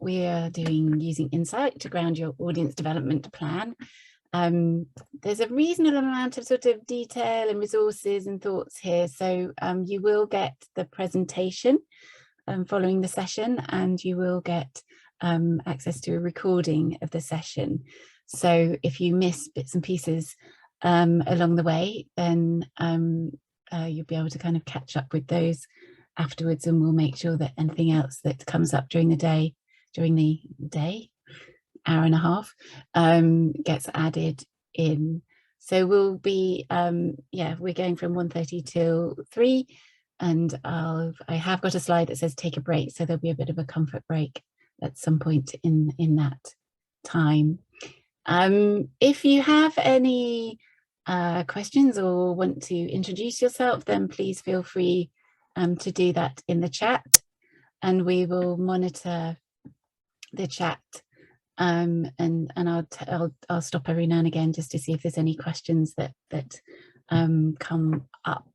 we are doing using Insight to ground your audience development plan. There's a reasonable amount of sort of detail and resources and thoughts here. So you will get the presentation following the session, and you will get access to a recording of the session. So if you miss bits and pieces along the way, then you'll be able to kind of catch up with those afterwards, and we'll make sure that anything else that comes up during the day, hour and a half, gets added in. So we'll be, we're going from 1:30 till 3, and I have got a slide that says take a break, so there'll be a bit of a comfort break at some point in that time. If you have any questions or want to introduce yourself, then please feel free to do that in the chat, and we will monitor the chat, and I'll stop every now and again just to see if there's any questions that come up.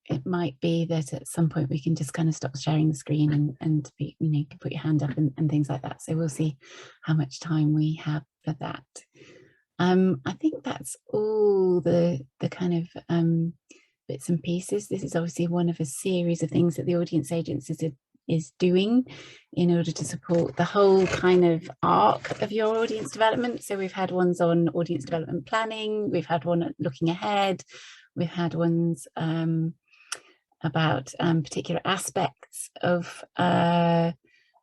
It might be that at some point we can just kind of stop sharing the screen and be, you can put your hand up and things like that. So we'll see how much time we have for that. I think that's all the kind of bits and pieces. This is obviously one of a series of things that the audience agency is doing in order to support the whole kind of arc of your audience development. So we've had ones on audience development planning, we've had one looking ahead, we've had ones about particular aspects of the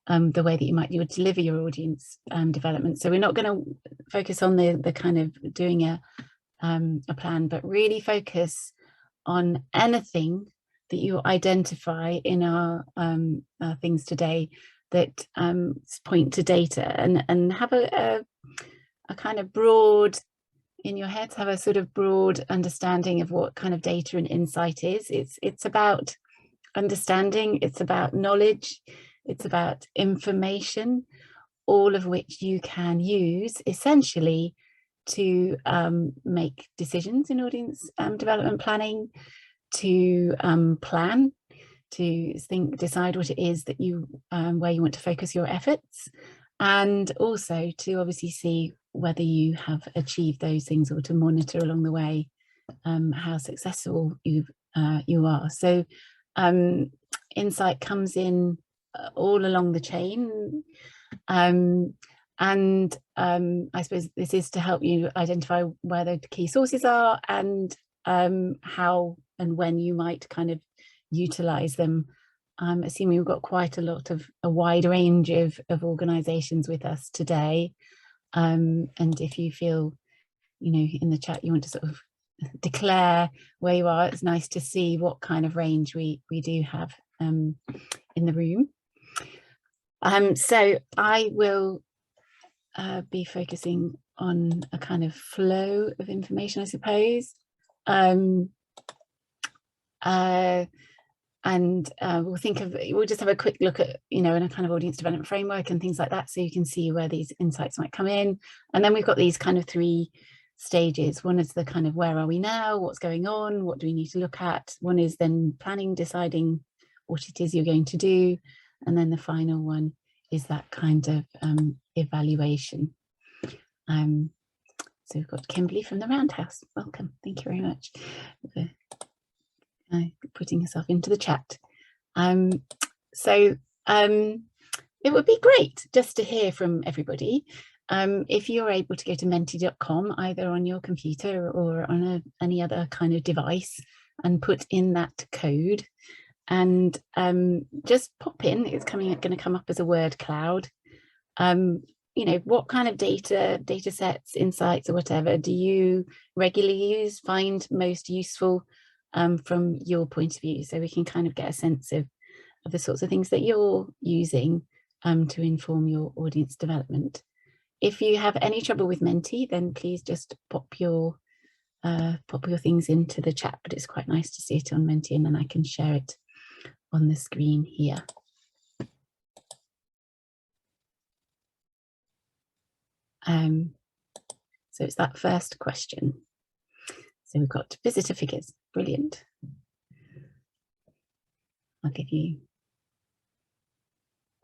way that you would deliver your audience development. So we're not going to focus on the kind of doing a plan, but really focus on anything that you identify in our things today that point to data, and have a kind of broad, in your heads, have a sort of broad understanding of what kind of data and insight is. It's about understanding, it's about knowledge, it's about information, all of which you can use essentially to make decisions in audience development planning, to plan, to decide what it is that you where you want to focus your efforts, and also to obviously see whether you have achieved those things, or to monitor along the way how successful you are. So insight comes in all along the chain, and I suppose this is to help you identify where the key sources are, and how and when you might kind of utilize them. Assuming we've got quite a wide range of organizations with us today, and if you feel, in the chat you want to sort of declare where you are, it's nice to see what kind of range we do have in the room. So I will be focusing on a kind of flow of information, I suppose. We'll just have a quick look at, in a kind of audience development framework and things like that, so you can see where these insights might come in. And then we've got these kind of 3 stages. One is the kind of where are we now, what's going on, what do we need to look at. One is then planning, deciding what it is you're going to do. And then the final one is that kind of evaluation. So we've got Kimberly from the Roundhouse. Welcome. Thank you very much for putting yourself into the chat. It would be great just to hear from everybody. If you're able to go to menti.com, either on your computer or on any other kind of device, and put in that code, and just pop in, it's going to come up as a word cloud. What kind of data sets, insights, or whatever do you regularly use, find most useful from your point of view, so we can kind of get a sense of the sorts of things that you're using to inform your audience development. If you have any trouble with Menti, then please just pop your things into the chat, but it's quite nice to see it on Menti, and then I can share it on the screen here. So it's that first question. So we've got visitor figures, brilliant. I'll give you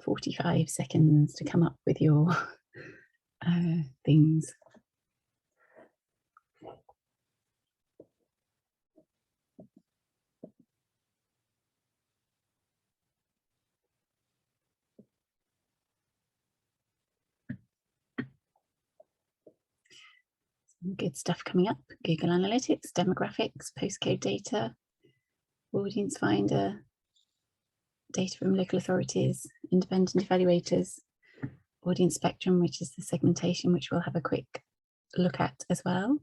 45 seconds to come up with your things. Good stuff coming up. Google Analytics, demographics, postcode data, audience finder, data from local authorities, independent evaluators, audience spectrum, which is the segmentation, which we'll have a quick look at as well.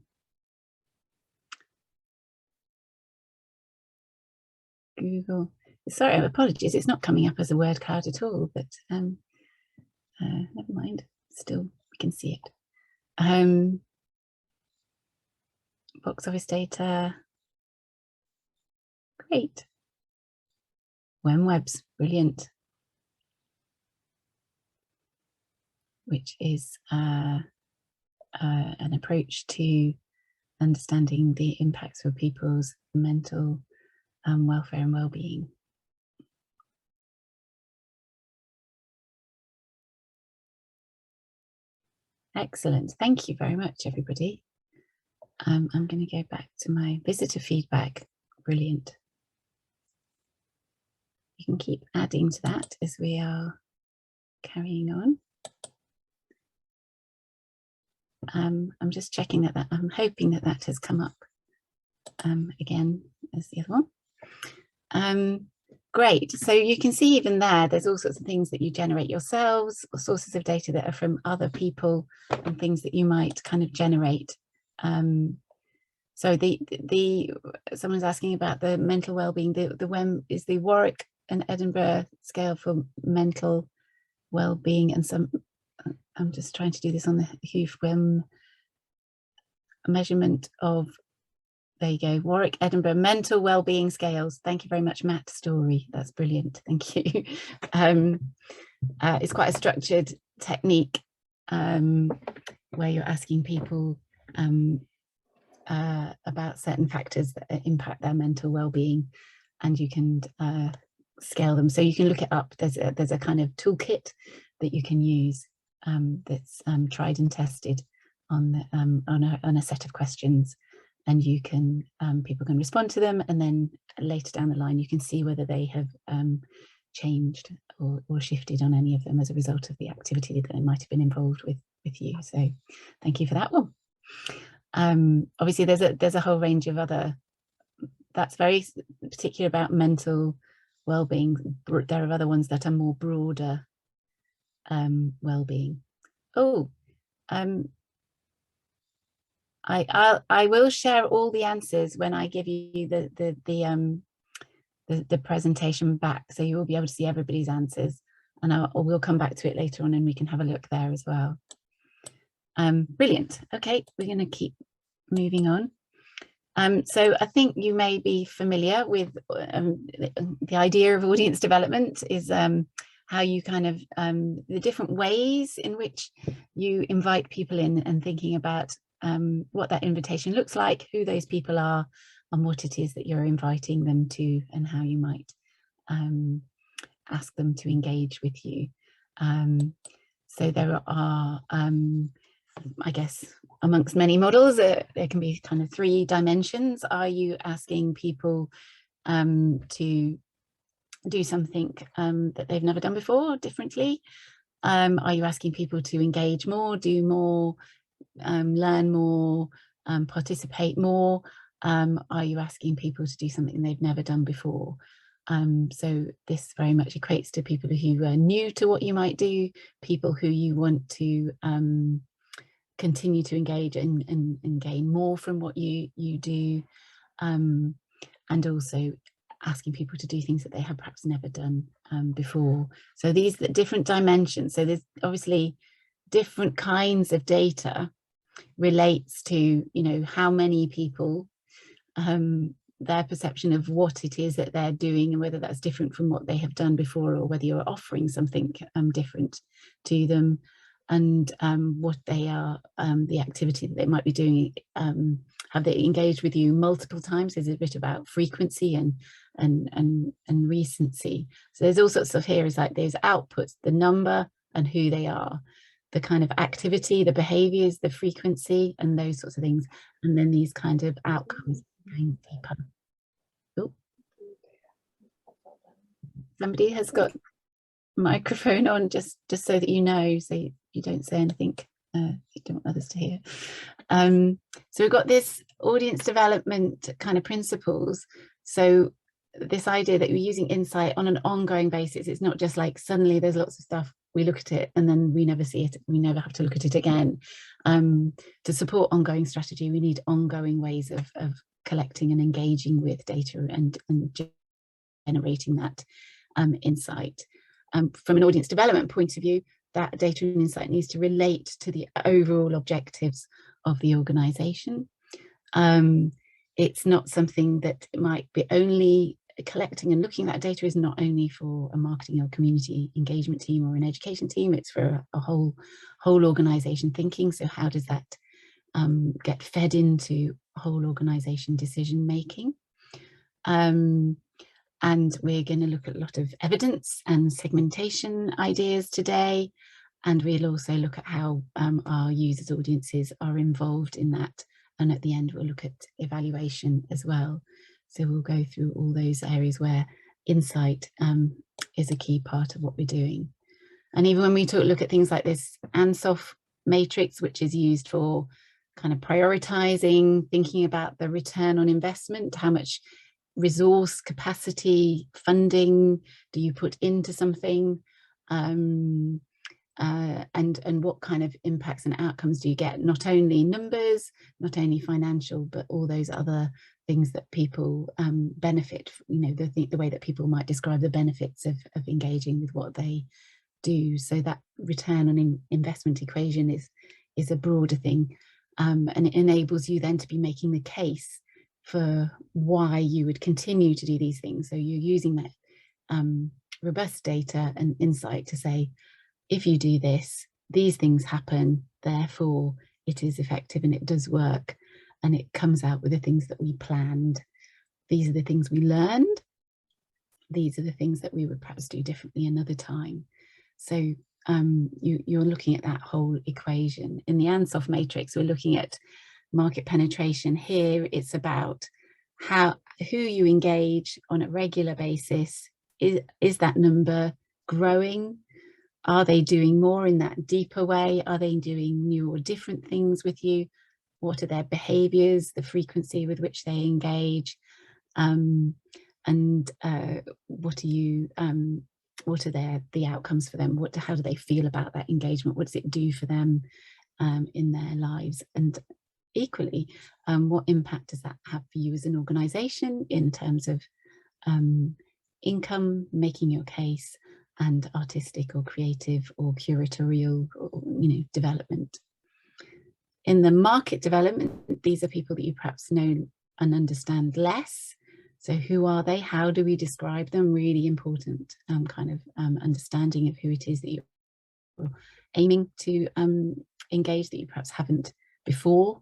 Google, sorry, apologies, it's not coming up as a word cloud at all, but never mind, still we can see it. Box office data, great. WebWebs, brilliant. Which is an approach to understanding the impacts for people's mental welfare and well-being. Excellent, thank you very much, everybody. I'm going to go back to my visitor feedback. Brilliant. You can keep adding to that as we are carrying on. I'm just checking that, I'm hoping that that has come up again as the other one. Great, so you can see even there's all sorts of things that you generate yourselves, or sources of data that are from other people, and things that you might kind of generate. So someone's asking about the mental well-being. The WEM is the Warwick and Edinburgh scale for mental well-being, and some. I'm just trying to do this on the HUF-WEM measurement of. There you go, Warwick, Edinburgh mental well-being scales. Thank you very much, Matt Story. That's brilliant. Thank you. It's quite a structured technique where you're asking people about certain factors that impact their mental well-being, and you can scale them. So you can look it up. There's a kind of toolkit that you can use that's tried and tested on a set of questions, and you can people can respond to them, and then later down the line you can see whether they have changed or shifted on any of them as a result of the activity that they might have been involved with you. So thank you for that one. Obviously there's a whole range of other, that's very particular about mental well-being. There are other ones that are more broader well-being. I will share all the answers when I give you the presentation back, so you will be able to see everybody's answers, and we'll come back to it later on and we can have a look there as well. Brilliant. Okay, we're going to keep moving on. So I think you may be familiar with the idea of audience development is how you kind of the different ways in which you invite people in, and thinking about what that invitation looks like, who those people are, and what it is that you're inviting them to, and how you might ask them to engage with you. So there are, I guess, amongst many models, there can be kind of 3 dimensions. Are you asking people to do something that they've never done before, differently? Are you asking people to engage more, do more, learn more, participate more? Are you asking people to do something they've never done before? So this very much equates to people who are new to what you might do, people who you want to continue to engage and gain more from what you do, and also asking people to do things that they have perhaps never done before. So these are the different dimensions. So there's obviously different kinds of data relates to, you know, how many people, their perception of what it is that they're doing, and whether that's different from what they have done before, or whether you're offering something different to them, and what they are, the activity that they might be doing have they engaged with you multiple times? Is it a bit about frequency and recency? So there's all sorts of here is like there's outputs, the number and who they are, the kind of activity, the behaviors, the frequency, and those sorts of things. And then these kind of outcomes going deeper. Oh. Somebody has got microphone on, just so that you know, so you don't say anything you don't want others to hear. So we've got this audience development kind of principles. So this idea that you're using insight on an ongoing basis. It's not just like suddenly there's lots of stuff, we look at it and then we never see it, we never have to look at it again. To support ongoing strategy, we need ongoing ways of collecting and engaging with data and generating that insight. From an audience development point of view, that data and insight needs to relate to the overall objectives of the organization. It's not something that might be only collecting and looking at that data is not only for a marketing or community engagement team or an education team, it's for a whole organization thinking. So how does that get fed into whole organization decision making? And we're going to look at a lot of evidence and segmentation ideas today. And we'll also look at how our users' audiences are involved in that. And at the end, we'll look at evaluation as well. So we'll go through all those areas where insight is a key part of what we're doing. And even when we look at things like this ANSOF matrix, which is used for kind of prioritizing, thinking about the return on investment, how much resource, capacity, funding do you put into something, and what kind of impacts and outcomes do you get? Not only numbers, not only financial, but all those other things that people benefit. You know, the way that people might describe the benefits of engaging with what they do. So that return on investment equation is a broader thing, and it enables you then to be making the case for why you would continue to do these things. So you're using that robust data and insight to say, if you do this, these things happen, therefore it is effective and it does work, and it comes out with the things that we planned. These are the things we learned. These are the things that we would perhaps do differently another time. So you're looking at that whole equation. In the ANSOF matrix, we're looking at market penetration. Here it's about who you engage on a regular basis. Is that number growing? Are they doing more in that deeper way? Are they doing new or different things with you? What are their behaviors, the frequency with which they engage? And what are the outcomes for them? How do they feel about that engagement? What does it do for them in their lives? And equally, what impact does that have for you as an organization in terms of income, making your case, and artistic or creative or curatorial or, development? In the market development, these are people that you perhaps know and understand less. So who are they? How do we describe them? Really important understanding of who it is that you're aiming to engage that you perhaps haven't before.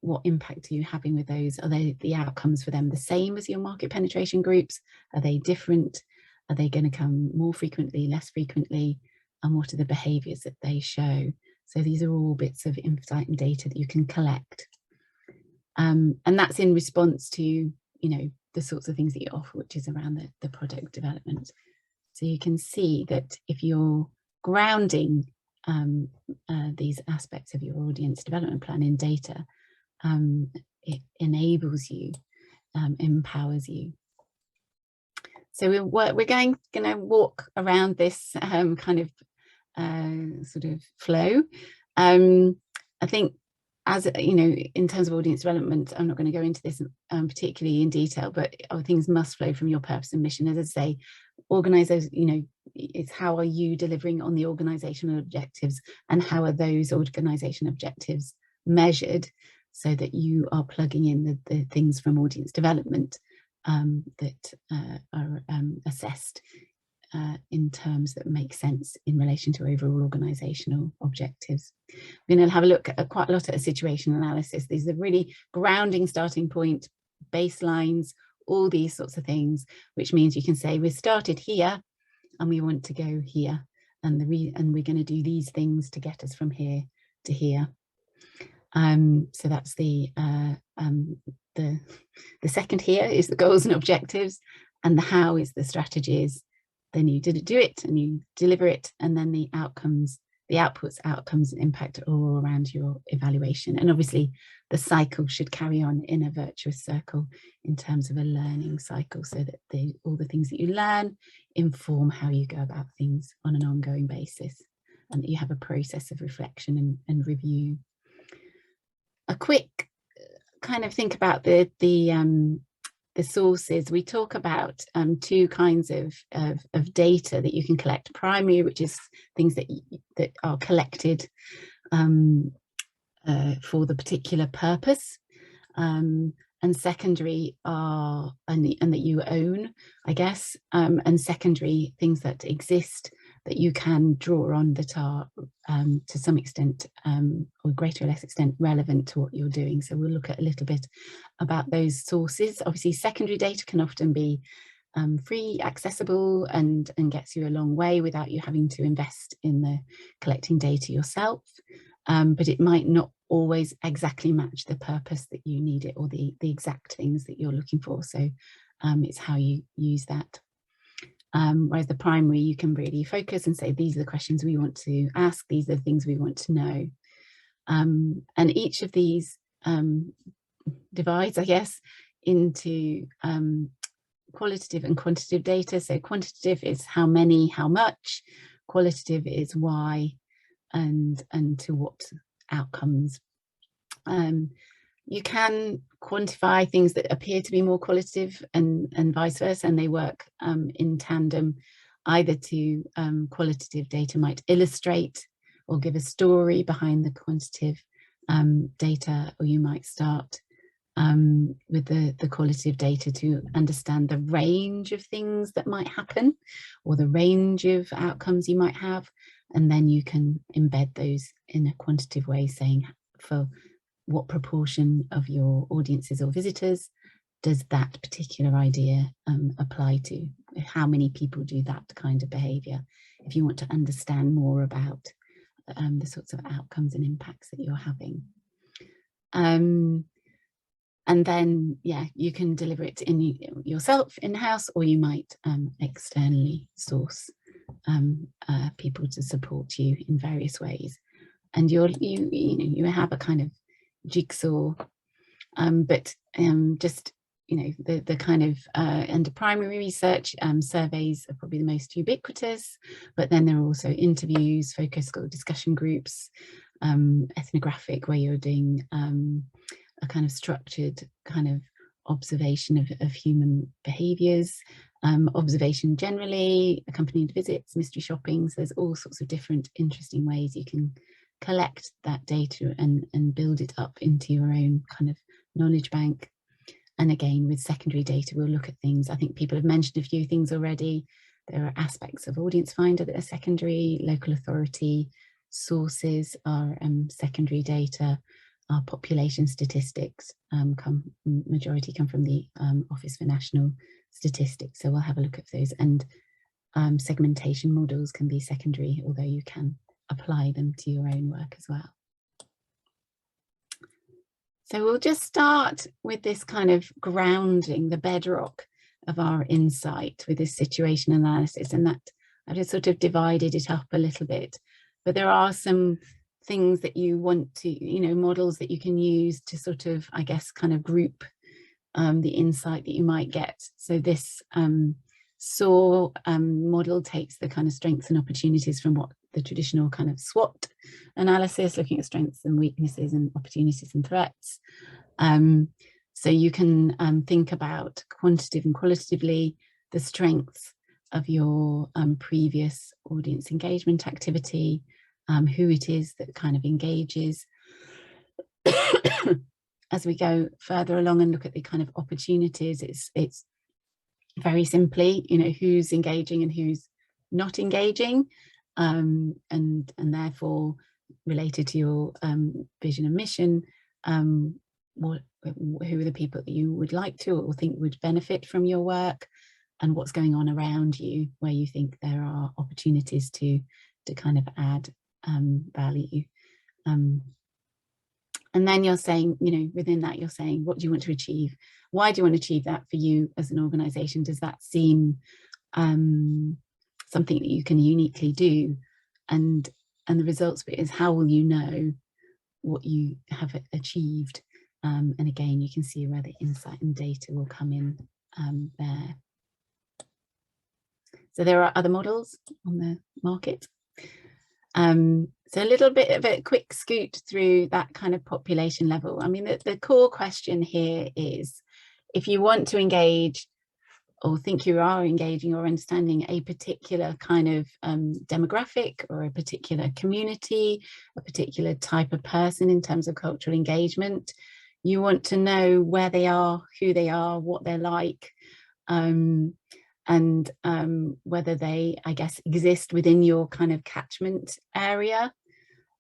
What impact are you having with those? Are the outcomes for them the same as your market penetration groups? Are they different? Are they going to come more frequently, less frequently? And what are the behaviors that they show? So these are all bits of insight and data that you can collect. And that's in response to, the sorts of things that you offer, which is around the product development. So you can see that if you're grounding these aspects of your audience development plan in data, it enables you, empowers you. So we're going to walk around this sort of flow. I think, as in terms of audience development, I'm not going to go into this particularly in detail, but things must flow from your purpose and mission. As I say, organizers, it's how are you delivering on the organizational objectives, and how are those organizational objectives measured, so that you are plugging in the things from audience development that are assessed in terms that make sense in relation to overall organisational objectives. We're going to have a look at quite a lot at a situation analysis. These are really grounding starting point, baselines, all these sorts of things, which means you can say we started here and we want to go here, and we're going to do these things to get us from here to here. So that's the second here is the goals and objectives, and the how is the strategies. Then you do it and you deliver it, and then the outcomes, the outputs, outcomes, and impact are all around your evaluation. And obviously the cycle should carry on in a virtuous circle in terms of a learning cycle, so that all the things that you learn inform how you go about things on an ongoing basis, and that you have a process of reflection and review. A quick kind of think about the sources. We talk about two kinds of data that you can collect. Primary, which is things that are collected for the particular purpose, and secondary are and that you own, I guess, and secondary things that exist that you can draw on, that are to some extent or greater or less extent relevant to what you're doing. So we'll look at a little bit about those sources. Obviously secondary data can often be free, accessible, and gets you a long way without you having to invest in the collecting data yourself, but it might not always exactly match the purpose that you need it, or the exact things that you're looking for. So it's how you use that. Whereas the primary, you can really focus and say, these are the questions we want to ask, these are the things we want to know. And each of these divides, I guess, into qualitative and quantitative data. So quantitative is how many, how much; qualitative is why and to what outcomes. You can quantify things that appear to be more qualitative and vice versa, and they work in tandem. Either to qualitative data might illustrate or give a story behind the quantitative data, or you might start with the qualitative data to understand the range of things that might happen, or the range of outcomes you might have, and then you can embed those in a quantitative way, saying for what proportion of your audiences or visitors does that particular idea apply to? How many people do that kind of behaviour? If you want to understand more about the sorts of outcomes and impacts that you're having. And then, yeah, you can deliver it in yourself in-house, or you might externally source people to support you in various ways. And you have a kind of jigsaw, but just the kind of under primary research, surveys are probably the most ubiquitous, but then there are also interviews, focus group discussion groups, ethnographic, where you're doing a kind of structured kind of observation of human behaviours, observation generally, accompanied visits, mystery shopping. So there's all sorts of different interesting ways you can collect that data and build it up into your own kind of knowledge bank. And again, with secondary data, we'll look at things. I think people have mentioned a few things already. There are aspects of audience finder that are secondary. Local authority sources are secondary data. Our population statistics majority come from the Office for National Statistics. So we'll have a look at those. And segmentation models can be secondary, although you can apply them to your own work as well. So we'll just start with this kind of grounding, the bedrock of our insight with this situation analysis, and that I've just sort of divided it up a little bit. But there are some things that you want to, models that you can use to sort of, I guess, kind of group the insight that you might get. So this SAW model takes the kind of strengths and opportunities from what the traditional kind of SWOT analysis, looking at strengths and weaknesses and opportunities and threats. So you can think about quantitative and qualitatively the strengths of your previous audience engagement activity, who it is that kind of engages. As we go further along and look at the kind of opportunities, it's very simply, who's engaging and who's not engaging, and therefore related to your vision and mission. Who are the people that you would like to or think would benefit from your work, and what's going on around you where you think there are opportunities to kind of add value. And then you're saying, you know, within that, you're saying, what do you want to achieve? Why do you want to achieve that for you as an organization? Does that seem something that you can uniquely do? And the results bit is, how will you know what you have achieved? And again, you can see where the insight and data will come in there. So there are other models on the market. So a little bit of a quick scoot through that kind of population level. I mean, the core question here is, if you want to engage or think you are engaging or understanding a particular kind of demographic or a particular community, a particular type of person in terms of cultural engagement, you want to know where they are, who they are, what they're like, and whether they, I guess, exist within your kind of catchment area.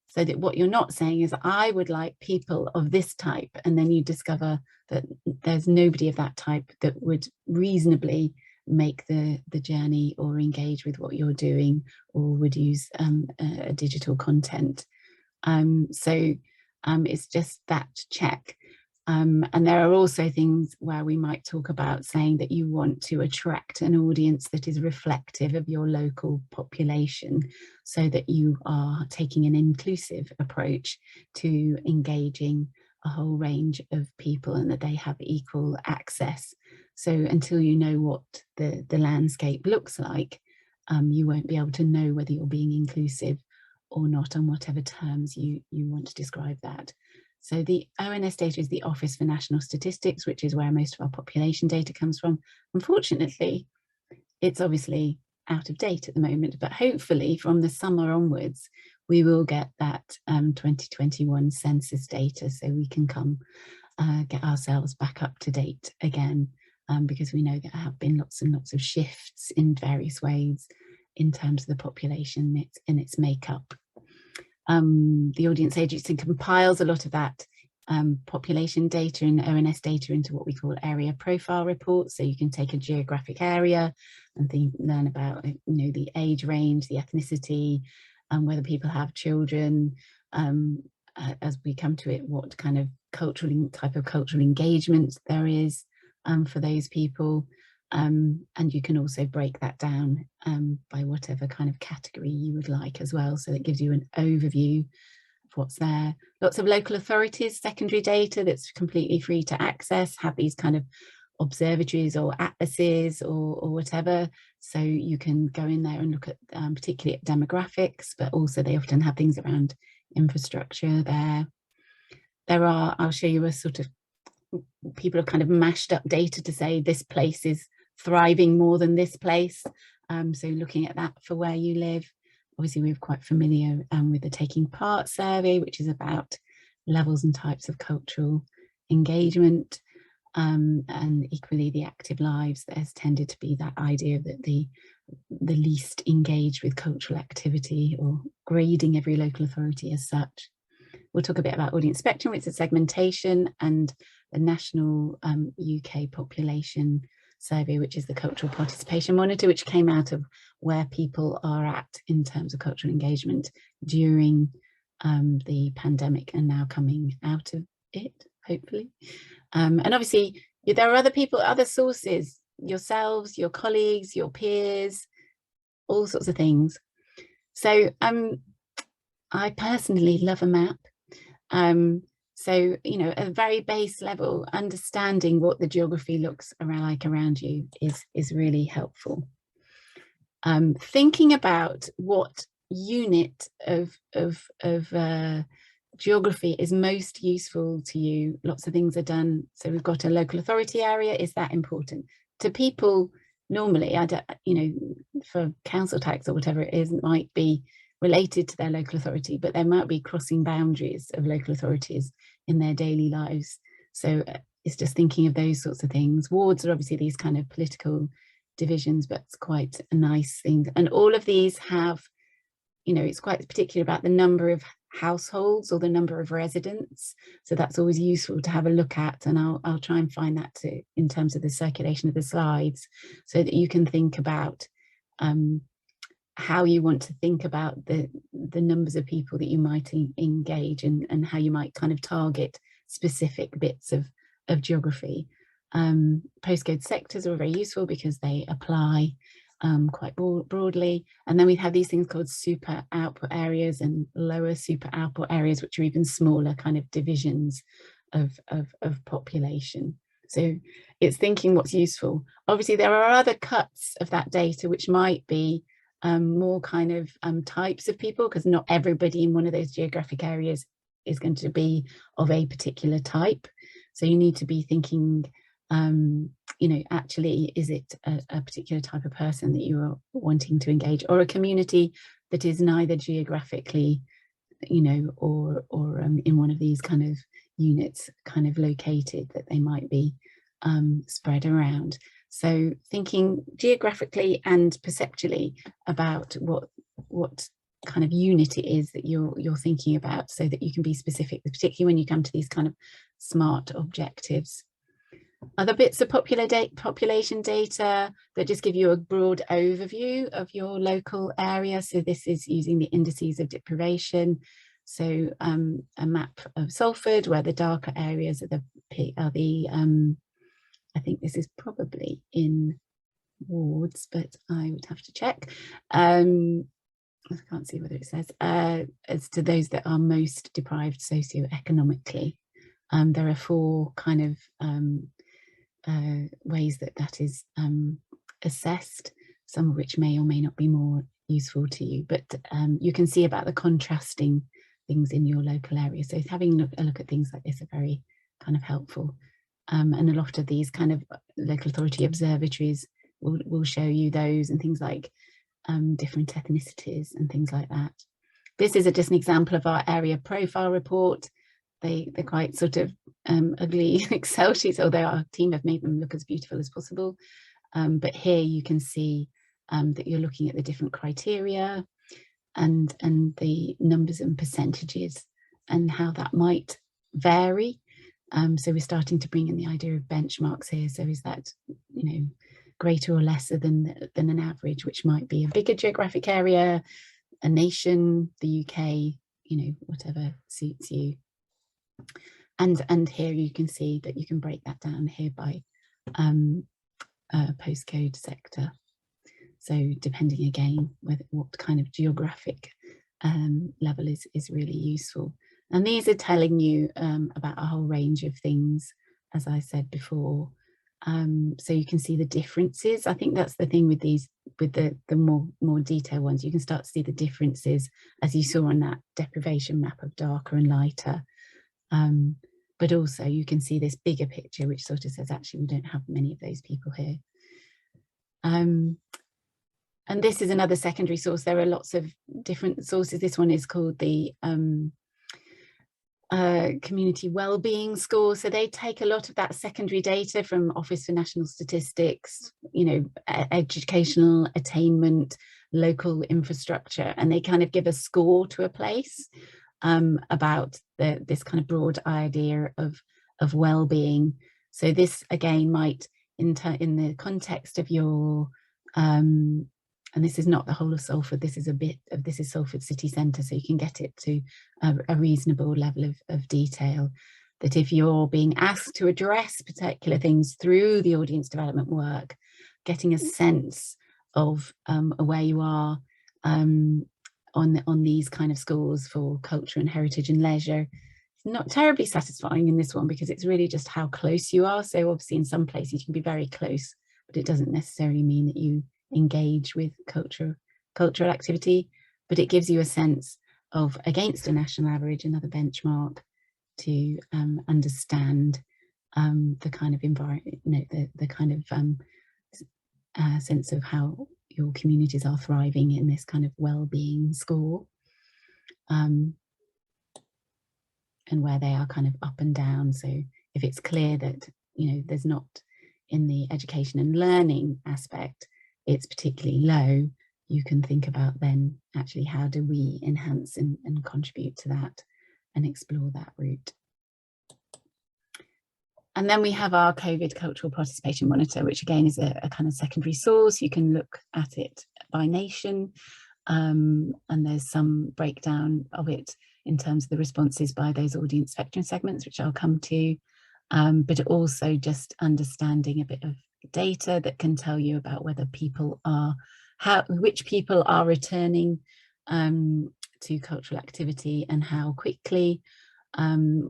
So that what you're not saying is, I would like people of this type, and then you discover that there's nobody of that type that would reasonably make the journey or engage with what you're doing or would use a digital content. So it's just that check. And there are also things where we might talk about saying that you want to attract an audience that is reflective of your local population, so that you are taking an inclusive approach to engaging a whole range of people and that they have equal access. So until you know what the landscape looks like, you won't be able to know whether you're being inclusive or not on whatever terms you want to describe that. So the ONS data is the Office for National Statistics, which is where most of our population data comes from. Unfortunately, it's obviously out of date at the moment, but hopefully from the summer onwards, we will get that 2021 census data, so we can come get ourselves back up to date again, because we know there have been lots and lots of shifts in various ways in terms of the population and its makeup. The Audience Agency compiles a lot of that population data and ONS data into what we call area profile reports. So you can take a geographic area and learn about, you know, the age range, the ethnicity, whether people have children, as we come to it, what kind of type of cultural engagement there is for those people. And you can also break that down by whatever kind of category you would like as well. So that gives you an overview of what's there. Lots of local authorities, secondary data that's completely free to access, have these kind of observatories or atlases or whatever. So you can go in there and look at particularly at demographics, but also they often have things around infrastructure there. There are, I'll show you a sort of, people have kind of mashed up data to say this place is thriving more than this place. So looking at that for where you live. Obviously, we're quite familiar with the Taking Part survey, which is about levels and types of cultural engagement. And equally the active lives, there's tended to be that idea that the least engaged with cultural activity, or grading every local authority as such. We'll talk a bit about audience spectrum, which is segmentation, and the national UK population survey, which is the cultural participation monitor, which came out of where people are at in terms of cultural engagement during the pandemic and now coming out of it, hopefully. And obviously there are other people, other sources, yourselves, your colleagues, your peers, all sorts of things. So I personally love a map. So, you know, at a very base level, understanding what the geography looks like around you is really helpful. Thinking about what unit of geography is most useful to you. Lots of things are done. So we've got a local authority area. Is that important to people? Normally, I don't, you know, for council tax or whatever it is, it might be related to their local authority, but there might be crossing boundaries of local authorities in their daily lives. So it's just thinking of those sorts of things. Wards are obviously these kind of political divisions, but it's quite a nice thing. And all of these have, you know, it's quite particular about the number of households or the number of residents. So that's always useful to have a look at. And I'll try and find that too, in terms of the circulation of the slides, so that you can think about how you want to think about the numbers of people that you might engage and how you might kind of target specific bits of geography. Postcode sectors are very useful because they apply quite broadly. And then we have these things called super output areas and lower super output areas, which are even smaller kind of divisions of population. So it's thinking what's useful. Obviously, there are other cuts of that data which might be more kind of types of people, because not everybody in one of those geographic areas is going to be of a particular type. So you need to be thinking, you know, actually, is it a particular type of person that you are wanting to engage, or a community that is neither geographically, you know, or in one of these kind of units kind of located, that they might be spread around. So thinking geographically and perceptually about what kind of unit it is that you're thinking about, so that you can be specific, particularly when you come to these kind of SMART objectives. Other bits of population data that just give you a broad overview of your local area. So this is using the indices of deprivation. So a map of Salford, where the darker areas are the I think this is probably in wards, but I would have to check. I can't see whether it says, as to those that are most deprived socioeconomically. There are 4 kind of ways that is assessed, some of which may or may not be more useful to you, but you can see about the contrasting things in your local area. So having a look at things like this are very kind of helpful. And a lot of these kind of local authority observatories will show you those, and things like different ethnicities and things like that. This is just an example of our area profile report. They're quite sort of ugly Excel sheets, although our team have made them look as beautiful as possible. But here you can see that you're looking at the different criteria and the numbers and percentages and how that might vary. So we're starting to bring in the idea of benchmarks here. So is that, you know, greater or lesser than an average, which might be a bigger geographic area, a nation, the UK, you know, whatever suits you. And here you can see that you can break that down here by postcode sector. So depending again what kind of geographic level is really useful. And these are telling you about a whole range of things, as I said before. So you can see the differences. I think that's the thing with these, with the more detailed ones. You can start to see the differences, as you saw on that deprivation map of darker and lighter. But also you can see this bigger picture, which sort of says, actually, we don't have many of those people here. And this is another secondary source. There are lots of different sources. This one is called the community wellbeing score. So they take a lot of that secondary data from Office for National Statistics, you know, educational attainment, local infrastructure, and they kind of give a score to a place about this kind of broad idea of well-being. So this again might, in the context of your and this is not the whole of Salford, this is a bit of, this is Salford city centre, so you can get it to a reasonable level of detail, that if you're being asked to address particular things through the audience development work, getting a sense of where you are on these kind of scores for culture and heritage and leisure. It's not terribly satisfying in this one, because it's really just how close you are. So obviously in some places you can be very close, but it doesn't necessarily mean that you engage with cultural activity, but it gives you a sense of, against a national average, another benchmark, to understand the kind of environment, you know, the kind of sense of how your communities are thriving in this kind of well-being score, and where they are kind of up and down. So if it's clear that, you know, there's not in the education and learning aspect, it's particularly low, you can think about then actually how do we enhance and contribute to that and explore that route. And then we have our COVID Cultural Participation Monitor, which again is a kind of secondary source. You can look at it by nation, and there's some breakdown of it in terms of the responses by those audience spectrum segments, which I'll come to, but also just understanding a bit of data that can tell you about whether people are, which people are returning to cultural activity and how quickly,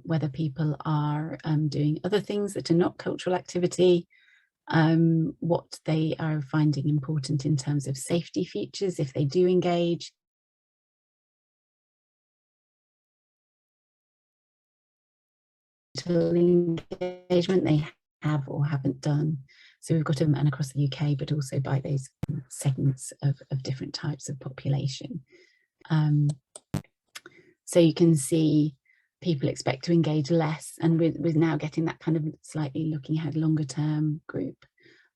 whether people are doing other things that are not cultural activity, what they are finding important in terms of safety features if they do engage. Engagement they have or haven't done. So we've got them and across the UK, but also by those segments of different types of population. So you can see people expect to engage less, and we're now getting that kind of slightly looking ahead longer term group,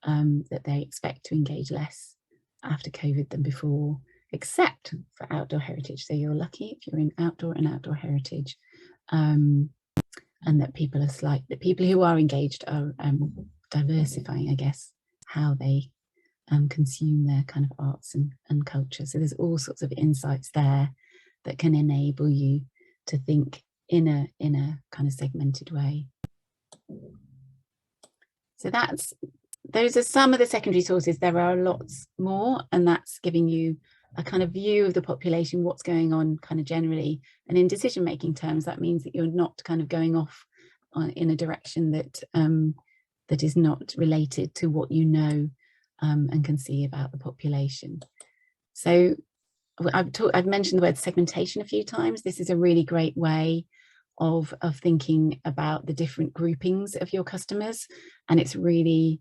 that they expect to engage less after COVID than before, except for outdoor heritage. So you're lucky if you're in outdoor and outdoor heritage, and that people are the people who are engaged are diversifying, I guess, how they consume their kind of arts and culture. So there's all sorts of insights there that can enable you to think in a kind of segmented way. So those are some of the secondary sources. There are lots more, and that's giving you a kind of view of the population, what's going on kind of generally. And in decision making terms, that means that you're not kind of going off in a direction that that is not related to what you know and can see about the population. So I've mentioned the word segmentation a few times. This is a really great way of thinking about the different groupings of your customers. And it's really,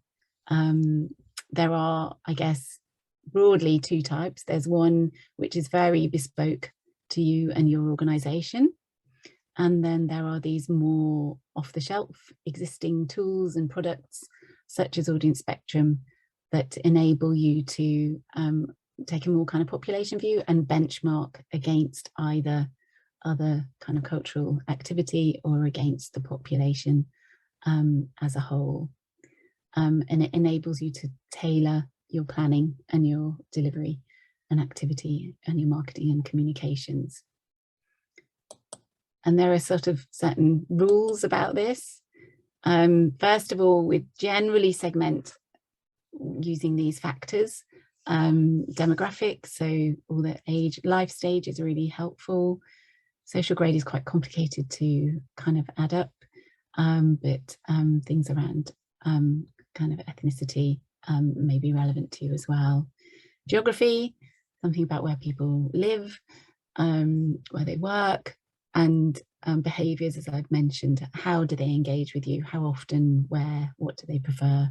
there are, I guess, broadly two types. There's one which is very bespoke to you and your organization. And then there are these more off-the-shelf existing tools and products, such as Audience Spectrum, that enable you to take a more kind of population view and benchmark against either other kind of cultural activity or against the population as a whole. And it enables you to tailor your planning and your delivery and activity and your marketing and communications. And there are sort of certain rules about this. First of all, we generally segment using these factors. Demographic, so all the age, life stage is really helpful. Social grade is quite complicated to kind of add up, but things around kind of ethnicity may be relevant to you as well. Geography, something about where people live, where they work, and behaviours, as I've mentioned. How do they engage with you? How often? Where? What do they prefer?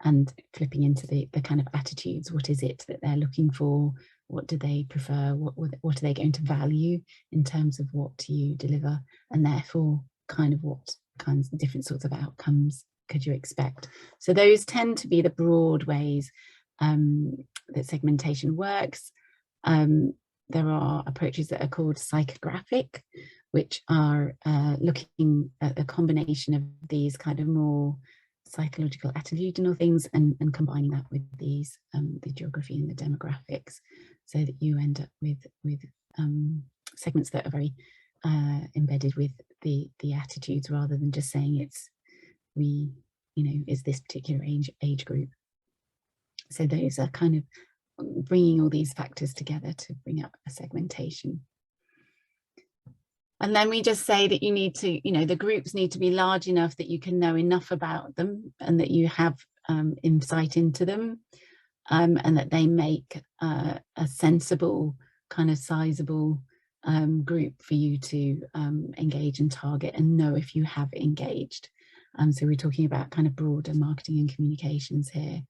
And flipping into the kind of attitudes, what is it that they're looking for? What do they prefer? What are they going to value in terms of what you deliver? And therefore, kind of what kinds of different sorts of outcomes could you expect? So those tend to be the broad ways that segmentation works. There are approaches that are called psychographic, which are looking at a combination of these kind of more psychological attitudinal things and combining that with these the geography and the demographics, so that you end up with segments that are very embedded with the attitudes, rather than just saying it's is this particular age group. So those are kind of bringing all these factors together to bring up a segmentation. And then we just say that you need to, the groups need to be large enough that you can know enough about them and that you have insight into them, and that they make a sensible kind of sizable group for you to engage and target and know if you have engaged. So we're talking about kind of broader marketing and communications here.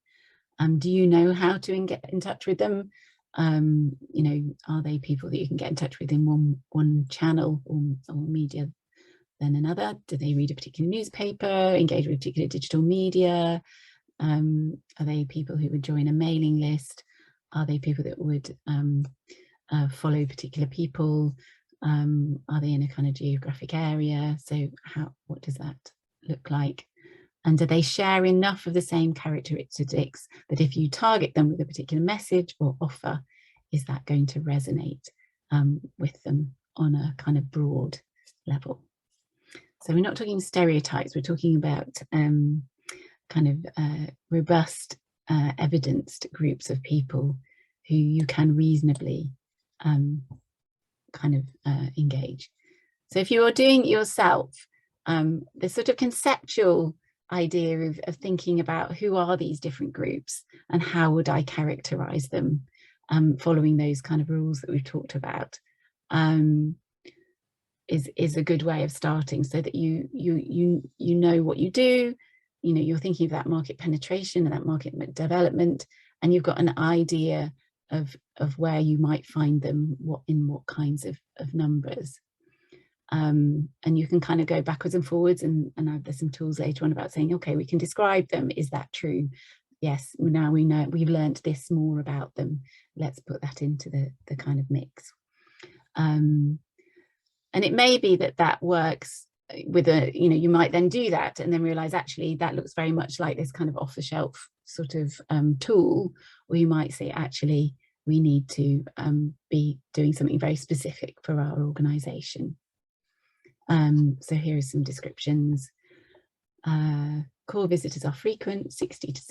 Do you know how to get in touch with them? Are they people that you can get in touch with in one channel or media than another? Do they read a particular newspaper, engage with particular digital media? Are they people who would join a mailing list? Are they people that would follow particular people? Are they in a kind of geographic area? So what does that look like? And do they share enough of the same characteristics that if you target them with a particular message or offer, is that going to resonate with them on a kind of broad level? So we're not talking stereotypes, we're talking about kind of robust, evidenced groups of people who you can reasonably kind of engage. So if you are doing it yourself, the sort of conceptual idea of thinking about who are these different groups and how would I characterize them, following those kind of rules that we've talked about, is a good way of starting, so that you know what you do, you know, you're thinking of that market penetration and that market development, and you've got an idea of where you might find them, in what kinds of numbers. And you can kind of go backwards and forwards, and there's some tools later on about saying, okay, we can describe them. Is that true? Yes, now we know, we've learned this more about them. Let's put that into the kind of mix. And it may be that works with you might then do that and then realize actually that looks very much like this kind of off-the-shelf sort of tool, or you might say actually we need to be doing something very specific for our organization. So here are some descriptions. Core visitors are frequent, 60 to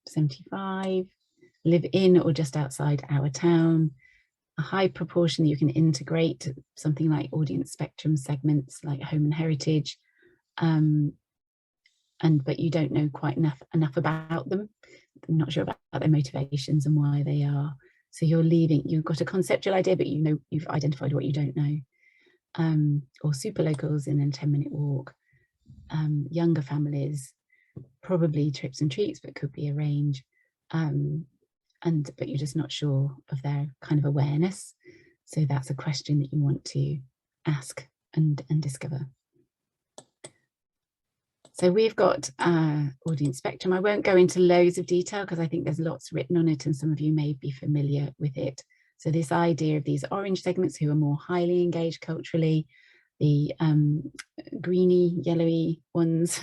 75, live in or just outside our town. A high proportion that you can integrate, something like audience spectrum segments like home and heritage, but you don't know quite enough about them. I'm not sure about their motivations and why they are. So you've got a conceptual idea, but you've identified what you don't know. Or super locals in a 10-minute walk, younger families, probably trips and treats, but could be a range. But you're just not sure of their kind of awareness. So that's a question that you want to ask and discover. So we've got audience spectrum. I won't go into loads of detail because I think there's lots written on it and some of you may be familiar with it. So this idea of these orange segments who are more highly engaged culturally, the greeny, yellowy ones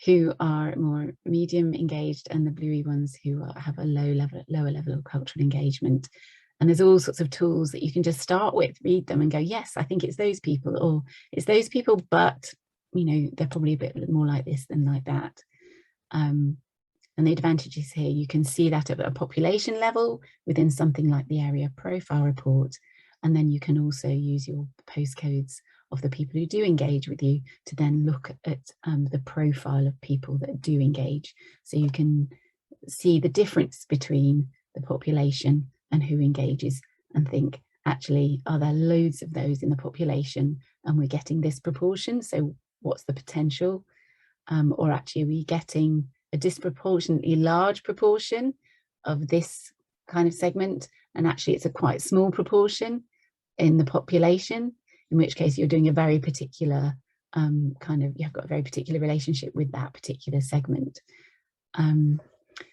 who are more medium engaged, and the bluey ones who have a lower level of cultural engagement. And there's all sorts of tools that you can just start with, read them and go, yes, I think it's those people, or it's those people, but they're probably a bit more like this than like that. And the advantages here, you can see that at a population level within something like the area profile report. And then you can also use your postcodes of the people who do engage with you to then look at the profile of people that do engage. So you can see the difference between the population and who engages and think, actually, are there loads of those in the population and we're getting this proportion? So what's the potential? Or actually, are we getting a disproportionately large proportion of this kind of segment? And actually, it's a quite small proportion in the population, in which case you're doing a very particular you've got a very particular relationship with that particular segment.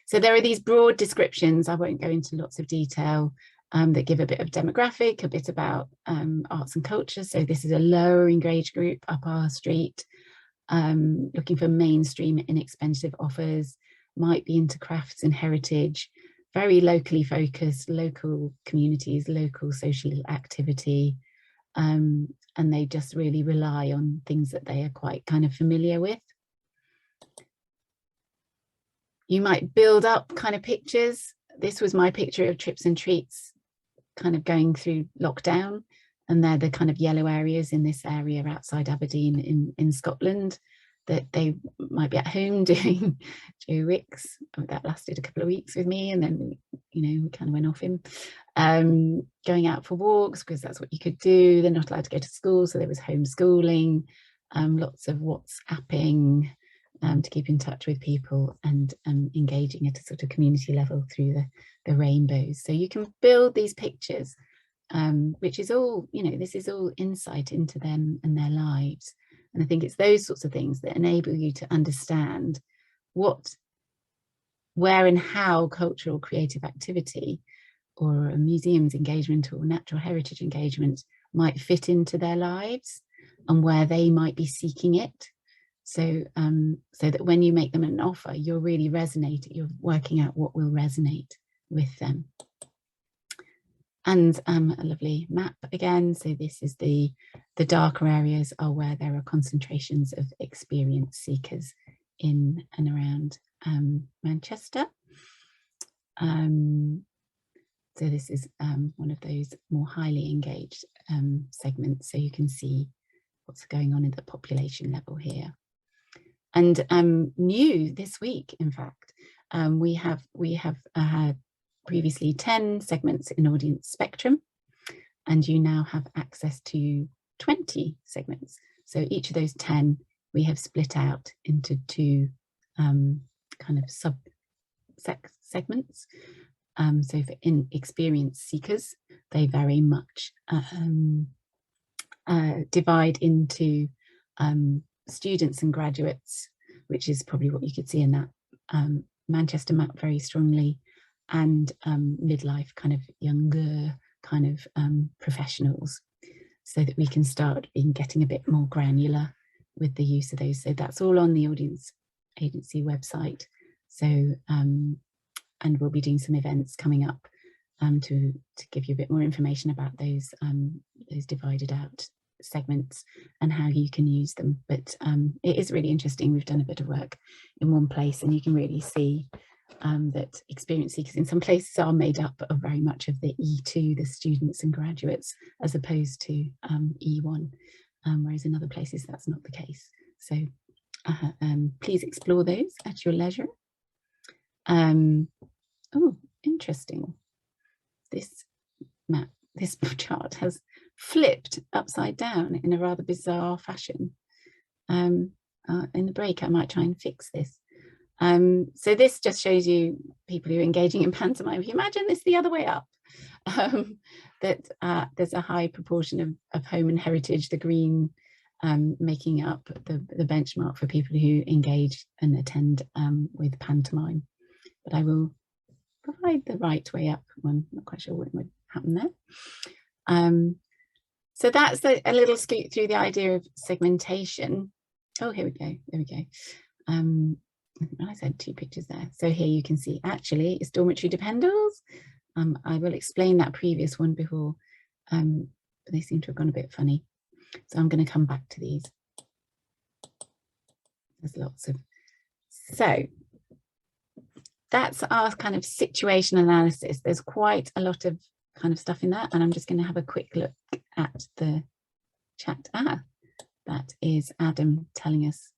So there are these broad descriptions, I won't go into lots of detail, that give a bit of demographic, a bit about arts and culture. So this is a lower engaged group up our street, looking for mainstream inexpensive offers, might be into crafts and heritage, very locally focused, local communities, local social activity, and they just really rely on things that they are quite kind of familiar with. You might build up kind of pictures. This was my picture of trips and treats kind of going through lockdown, and they're the kind of yellow areas in this area outside Aberdeen in Scotland that they might be at home doing Joe Wicks. That lasted a couple of weeks with me, and then we kind of went off him. Going out for walks because that's what you could do. They're not allowed to go to school, so there was homeschooling, lots of WhatsApping to keep in touch with people, and engaging at a sort of community level through the rainbows. So you can build these pictures, which is all, this is all insight into them and their lives. And I think it's those sorts of things that enable you to understand where and how cultural creative activity or a museum's engagement or natural heritage engagement might fit into their lives and where they might be seeking it. So, so that when you make them an offer, you're really you're working out what will resonate with them. And a lovely map again. So this is the darker areas are where there are concentrations of experience seekers in and around Manchester. So this is one of those more highly engaged segments. So you can see what's going on at the population level here. And new this week, in fact, we have had previously 10 segments in audience spectrum, and you now have access to 20 segments. So each of those 10 we have split out into 2 kind of sub segments. So for experience seekers, they very much divide into students and graduates, which is probably what you could see in that Manchester map very strongly, and midlife kind of younger kind of professionals, so that we can start getting a bit more granular with the use of those. So that's all on the audience agency website. So and we'll be doing some events coming up to give you a bit more information about those divided out segments and how you can use them. But it is really interesting. We've done a bit of work in one place, and you can really see that experience seekers in some places are made up of very much of the E2, the students and graduates, as opposed to E1, whereas in other places that's not the case. So please explore those at your leisure. Oh, interesting. This map, this chart has flipped upside down in a rather bizarre fashion. In the break, I might try and fix this. So this just shows you people who are engaging in pantomime. If you imagine this the other way up, that there's a high proportion of home and heritage, the green making up the benchmark for people who engage and attend with pantomime. But I will provide the right way up one. Not quite sure what would happen there. So that's a little scoot through the idea of segmentation. Oh, here we go. There we go. I said 2 pictures there. So here you can see actually it's dormitory dependals. I will explain that previous one before, but they seem to have gone a bit funny. So I'm going to come back to these. There's lots of, so that's our kind of situation analysis. There's quite a lot of kind of stuff in that, and I'm just going to have a quick look at the chat. That is Adam telling us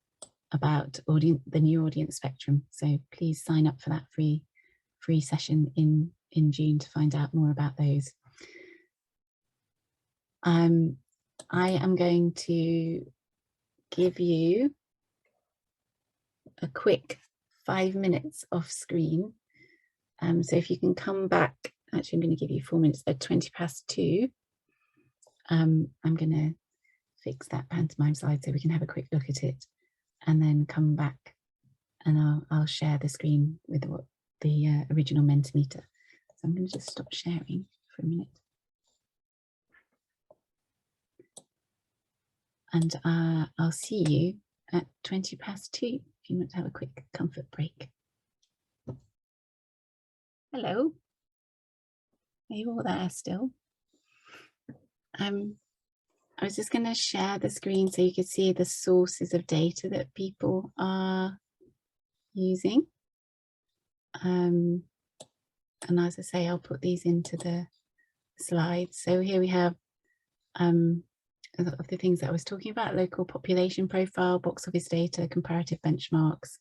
about the new audience spectrum. So please sign up for that free session in June to find out more about those. I am going to give you a quick 5 minutes off screen. So if you can come back, actually I'm going to give you 4 minutes at 2:20. I'm going to fix that pantomime slide so we can have a quick look at it, and then come back and I'll share the screen with what the original Mentimeter. So I'm going to just stop sharing for a minute. And I'll see you at 2:20 if you want to have a quick comfort break. Hello. Are you all there still? I was just going to share the screen so you could see the sources of data that people are using. And as I say, I'll put these into the slides. So here we have a lot of the things that I was talking about: local population profile, box office data, comparative benchmarks,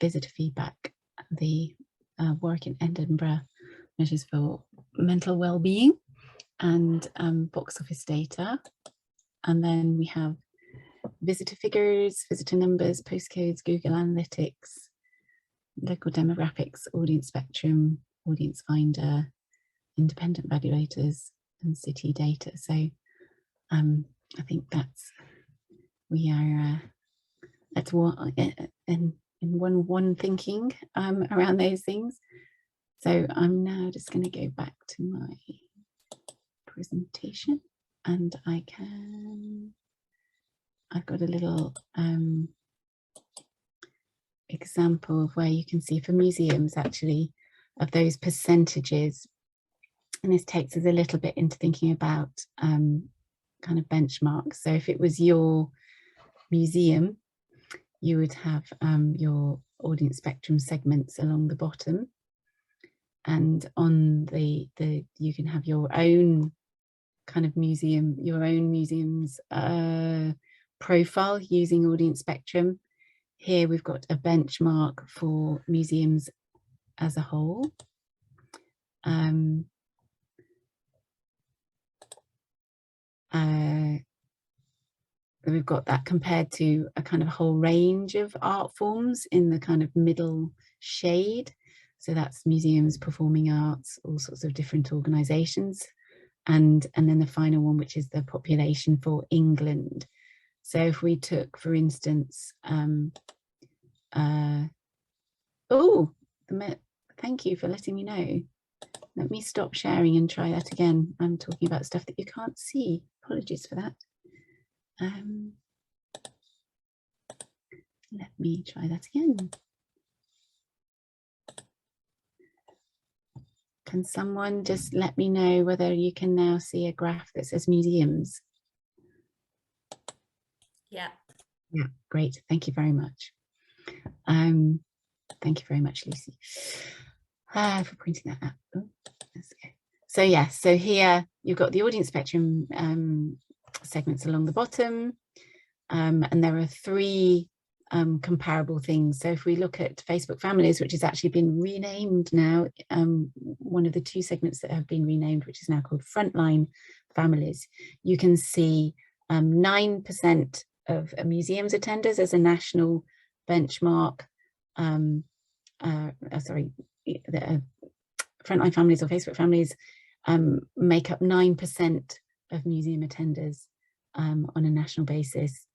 visitor feedback, the work in Edinburgh measures for mental well-being, and box office data. And then we have visitor figures, visitor numbers, postcodes, Google Analytics, local demographics, audience spectrum, audience finder, independent evaluators, and city data. So I think that's we are at one thinking around those things. So I'm now just going to go back to my presentation, and I've got a little example of where you can see for museums actually of those percentages, and this takes us a little bit into thinking about kind of benchmarks. So if it was your museum, you would have your audience spectrum segments along the bottom, and on the you can have your own kind of museum, your own museum's profile using audience spectrum. Here we've got a benchmark for museums as a whole. We've got that compared to a kind of whole range of art forms in the kind of middle shade. So that's museums, performing arts, all sorts of different organisations. And then the final one, which is the population for England. So if we took, for instance, thank you for letting me know. Let me stop sharing and try that again. I'm talking about stuff that you can't see. Apologies for that. Let me try that again. Can someone just let me know whether you can now see a graph that says museums? Yeah. Yeah, great. Thank you very much. Thank you very much, Lucy, for pointing that out. Oh, let's go. So yeah, so here you've got the audience spectrum segments along the bottom, and there are three comparable things. So if we look at Facebook families, which has actually been renamed now, one of the two segments that have been renamed, which is now called frontline families, you can see 9% of museums attenders as a national benchmark. Frontline families or Facebook families make up 9% of museum attenders on a national basis.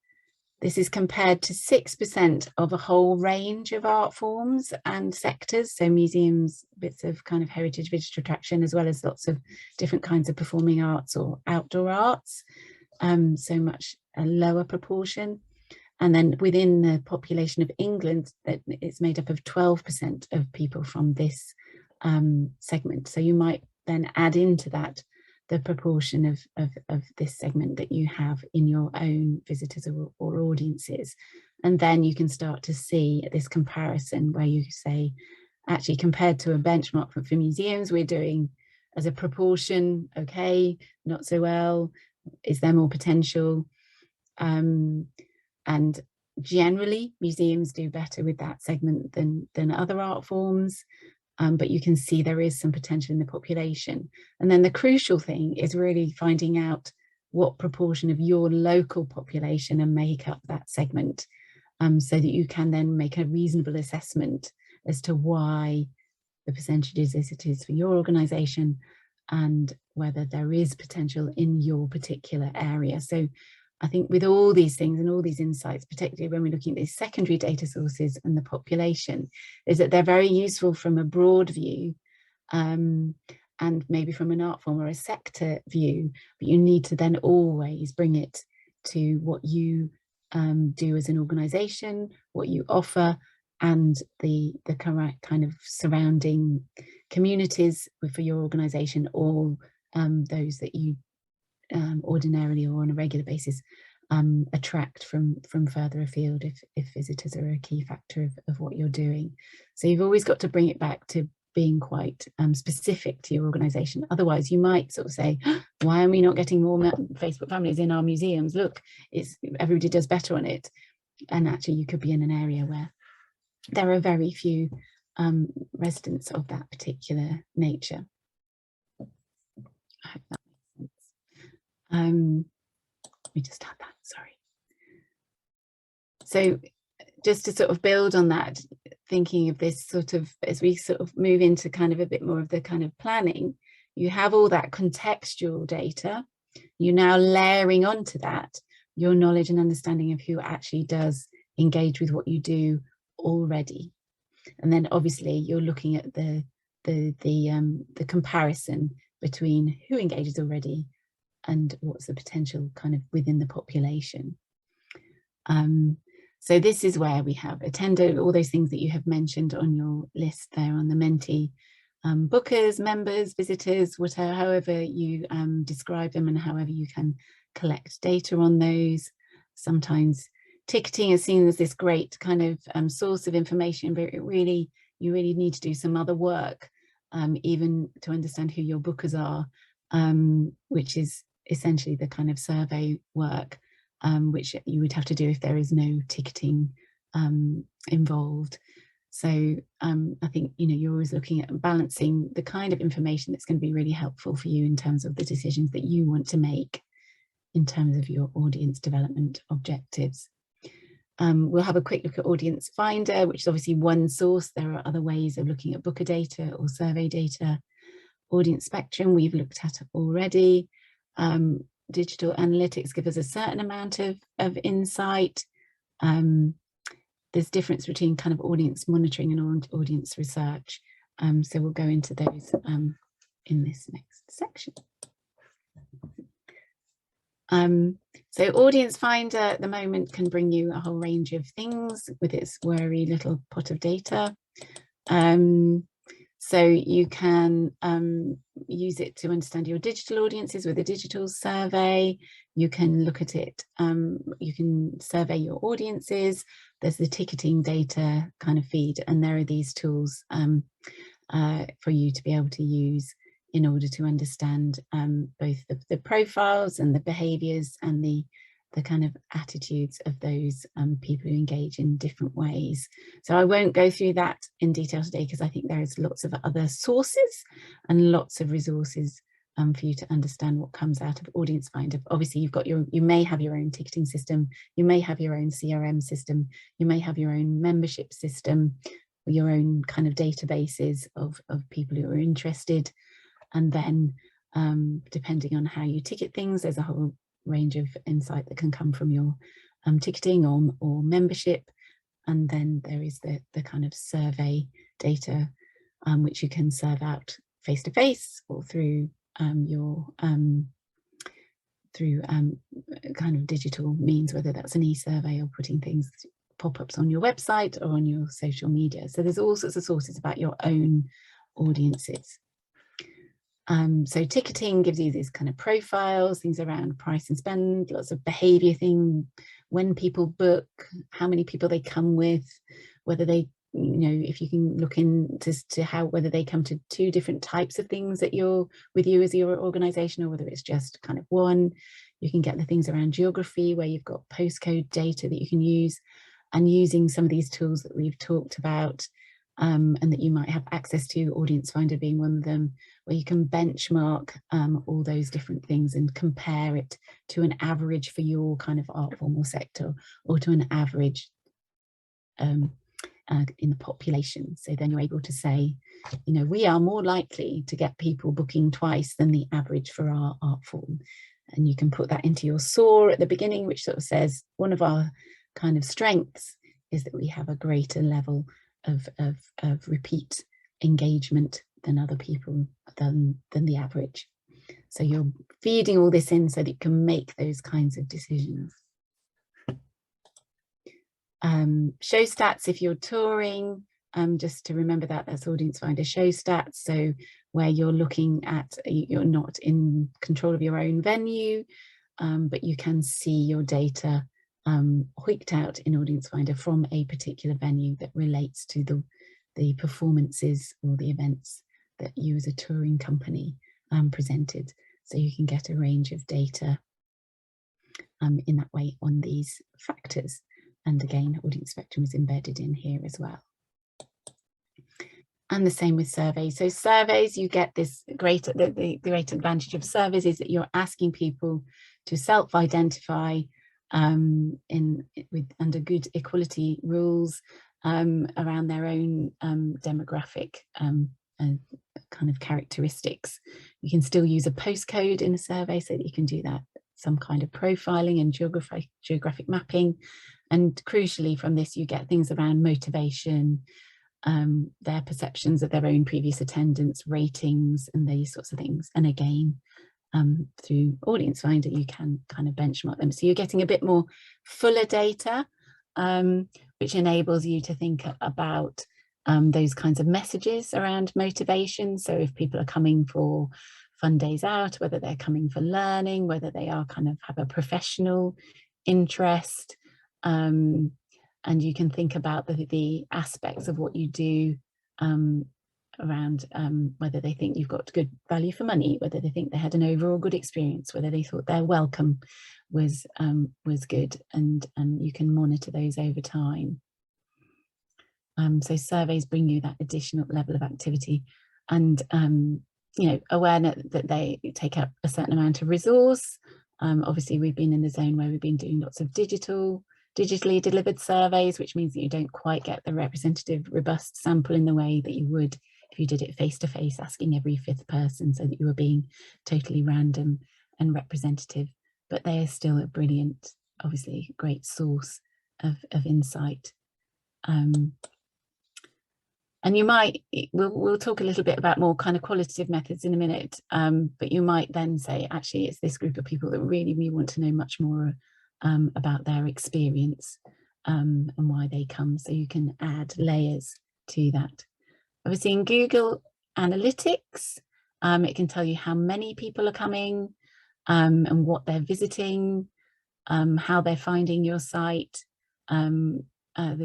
This is compared to 6% of a whole range of art forms and sectors. So museums, bits of kind of heritage visitor attraction, as well as lots of different kinds of performing arts or outdoor arts. So much a lower proportion. And then within the population of England, it's made up of 12% of people from this segment. So you might then add into that the proportion of this segment that you have in your own visitors or audiences. And then you can start to see this comparison where you say, actually, compared to a benchmark for museums, we're doing as a proportion, okay, not so well. Is there more potential? And generally, museums do better with that segment than other art forms. But you can see there is some potential in the population. And then the crucial thing is really finding out what proportion of your local population and make up that segment, so that you can then make a reasonable assessment as to why the percentage is as it is for your organisation and whether there is potential in your particular area. So I think with all these things and all these insights, particularly when we're looking at these secondary data sources and the population, is that they're very useful from a broad view and maybe from an art form or a sector view, but you need to then always bring it to what you do as an organisation, what you offer, and the correct kind of surrounding communities for your organisation, or those that you ordinarily or on a regular basis attract from further afield if visitors are a key factor of what you're doing. So you've always got to bring it back to being quite specific to your organisation. Otherwise you might sort of say, why are we not getting more Facebook families in our museums? Look, everybody does better on it. And actually you could be in an area where there are very few residents of that particular nature. I hope that makes sense. We just had that, sorry. So just to sort of build on that, thinking of this sort of, as we sort of move into kind of a bit more of the kind of planning, you have all that contextual data. You're now layering onto that your knowledge and understanding of who actually does engage with what you do already. And then obviously you're looking at the comparison between who engages already and what's the potential kind of within the population. So this is where we have attended all those things that you have mentioned on your list there on the Menti. Bookers, members, visitors, whatever, however you describe them and however you can collect data on those. Sometimes ticketing is seen as this great kind of source of information, but you really need to do some other work, even to understand who your bookers are, which is essentially the kind of survey work, which you would have to do if there is no ticketing involved. So I think, you know, you're always looking at balancing the kind of information that's going to be really helpful for you in terms of the decisions that you want to make in terms of your audience development objectives. We'll have a quick look at Audience Finder, which is obviously one source. There are other ways of looking at booker data or survey data. Audience Spectrum we've looked at already. Digital analytics give us a certain amount of insight. There's difference between kind of audience monitoring and audience research. So we'll go into those in this next section. So Audience Finder at the moment can bring you a whole range of things with its wary little pot of data. So you can use it to understand your digital audiences with a digital survey. You can look at it, you can survey your audiences. There's the ticketing data kind of feed, and there are these tools for you to be able to use in order to understand both the profiles and the behaviours and the kind of attitudes of those people who engage in different ways. So I won't go through that in detail today because I think there is lots of other sources and lots of resources for you to understand what comes out of Audience Finder. Obviously, you've got you may have your own ticketing system, you may have your own CRM system, you may have your own membership system, your own kind of databases of people who are interested. And then depending on how you ticket things, there's a whole range of insight that can come from your ticketing or membership. And then there is the kind of survey data, which you can serve out face-to-face or through your kind of digital means, whether that's an e-survey or putting things, pop-ups on your website or on your social media. So there's all sorts of sources about your own audiences. So ticketing gives you these kind of profiles, things around price and spend, lots of behavior thing, when people book, how many people they come with, whether they, you know, if you can look into how, whether they come to two different types of things that you're with you as your organization, or whether it's just kind of one. You can get the things around geography, where you've got postcode data that you can use, and using some of these tools that we've talked about, and that you might have access to, Audience Finder being one of them, where you can benchmark all those different things and compare it to an average for your kind of art form or sector, or to an average in the population. So then you're able to say, you know, we are more likely to get people booking twice than the average for our art form. And you can put that into your SOAR at the beginning, which sort of says one of our kind of strengths is that we have a greater level of repeat engagement than other people, than the average. So you're feeding all this in so that you can make those kinds of decisions. Show stats if you're touring, just to remember that's Audience Finder show stats. So where you're looking at, you're not in control of your own venue, but you can see your data hooked out in Audience Finder from a particular venue that relates to the performances or the events that you as a touring company presented. So you can get a range of data in that way on these factors. And again, Audience Spectrum is embedded in here as well. And the same with surveys. So surveys, you get this the great advantage of surveys is that you're asking people to self-identify under good equality rules around their own demographic kind of characteristics. You can still use a postcode in a survey so that you can do that some kind of profiling and geographic mapping. And crucially from this, you get things around motivation, their perceptions of their own previous attendance, ratings, and these sorts of things. And again, through Audience Finder, you can kind of benchmark them. So you're getting a bit more fuller data, which enables you to think about those kinds of messages around motivation. So if people are coming for fun days out, whether they're coming for learning, whether they are kind of have a professional interest, and you can think about the aspects of what you do around whether they think you've got good value for money, whether they think they had an overall good experience, whether they thought their welcome was good, and you can monitor those over time. So surveys bring you that additional level of activity, and you know, awareness that they take up a certain amount of resource. Obviously, we've been in the zone where we've been doing lots of digitally delivered surveys, which means that you don't quite get the representative, robust sample in the way that you would if you did it face to face, asking every fifth person, so that you were being totally random and representative. But they are still a brilliant, obviously great source of insight. And you might, we'll talk a little bit about more kind of qualitative methods in a minute, but you might then say, actually, it's this group of people that really we want to know much more about their experience and why they come. So you can add layers to that. Obviously in Google Analytics, it can tell you how many people are coming and what they're visiting, how they're finding your site, the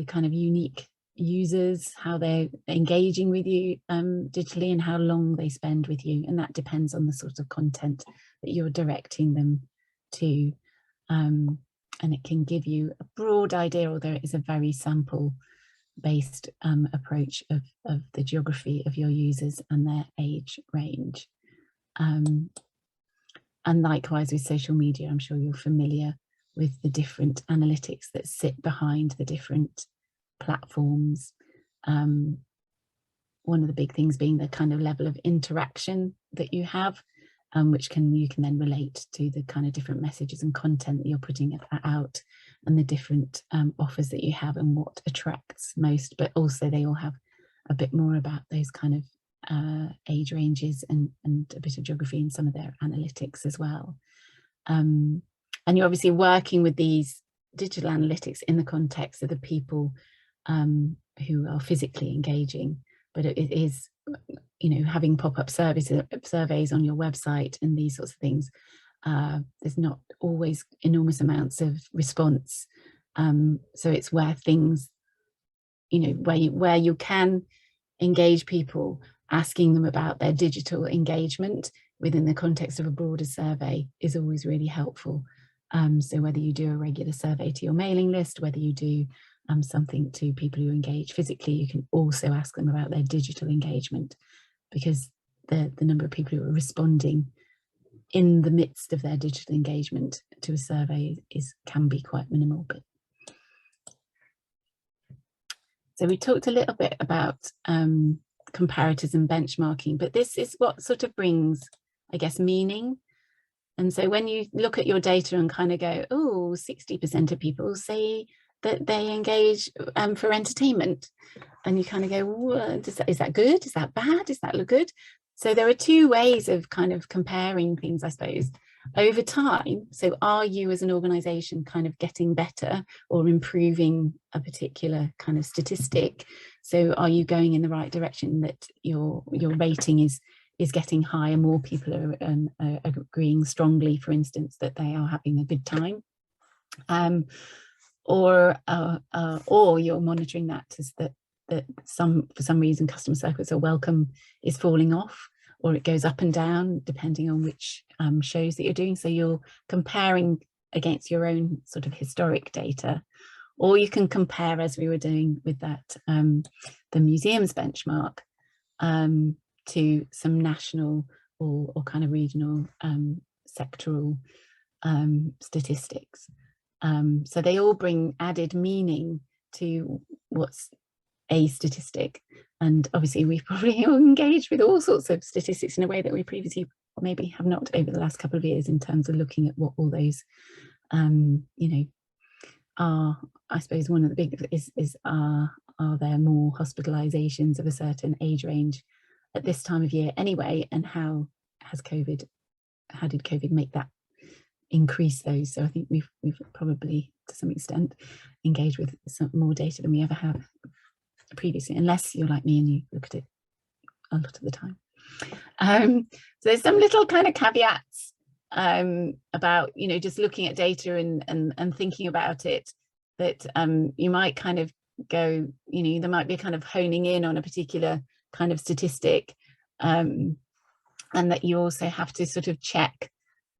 kind of unique users, how they're engaging with you digitally, and how long they spend with you. And that depends on the sort of content that you're directing them to. And it can give you a broad idea, although it is a very sample-based approach of the geography of your users and their age range. And likewise with social media, I'm sure you're familiar with the different analytics that sit behind the different platforms. One of the big things being the kind of level of interaction that you have, which you can then relate to the kind of different messages and content that you're putting out, and the different offers that you have and what attracts most. But also they all have a bit more about those kind of age ranges and a bit of geography in some of their analytics as well. And you're obviously working with these digital analytics in the context of the people who are physically engaging, but it is, you know, having pop-up surveys on your website and these sorts of things. There's not always enormous amounts of response, so it's where things, you know, where you can engage people, asking them about their digital engagement within the context of a broader survey is always really helpful. So whether you do a regular survey to your mailing list, whether you do something to people who engage physically, you can also ask them about their digital engagement, because the number of people who are responding in the midst of their digital engagement to a survey can be quite minimal. But so we talked a little bit about comparators and benchmarking, but this is what sort of brings, I guess, meaning. And so when you look at your data and kind of go, oh, 60% of people say that they engage for entertainment, and you kind of go, well, is that good? Is that bad? Does that look good? So there are two ways of kind of comparing things, I suppose, over time. So are you as an organization kind of getting better or improving a particular kind of statistic? So are you going in the right direction, that your rating is getting higher, more people are agreeing strongly, for instance, that they are having a good time? Or you're monitoring that as that for some reason customer service or welcome is falling off, or it goes up and down depending on which shows that you're doing. So you're comparing against your own sort of historic data, or you can compare, as we were doing with that the museums benchmark, to some national or kind of regional sectoral statistics. So they all bring added meaning to what's a statistic. And obviously we've probably engaged with all sorts of statistics in a way that we previously maybe have not over the last couple of years, in terms of looking at what all those, you know, are. I suppose one of the big is are there more hospitalizations of a certain age range at this time of year anyway, and how did COVID make that increase those? So I think we've probably to some extent engaged with some more data than we ever have previously, unless you're like me and you look at it a lot of the time. So there's some little kind of caveats about, you know, just looking at data and thinking about it, that you might kind of go, you know, there might be a kind of honing in on a particular kind of statistic, and that you also have to sort of check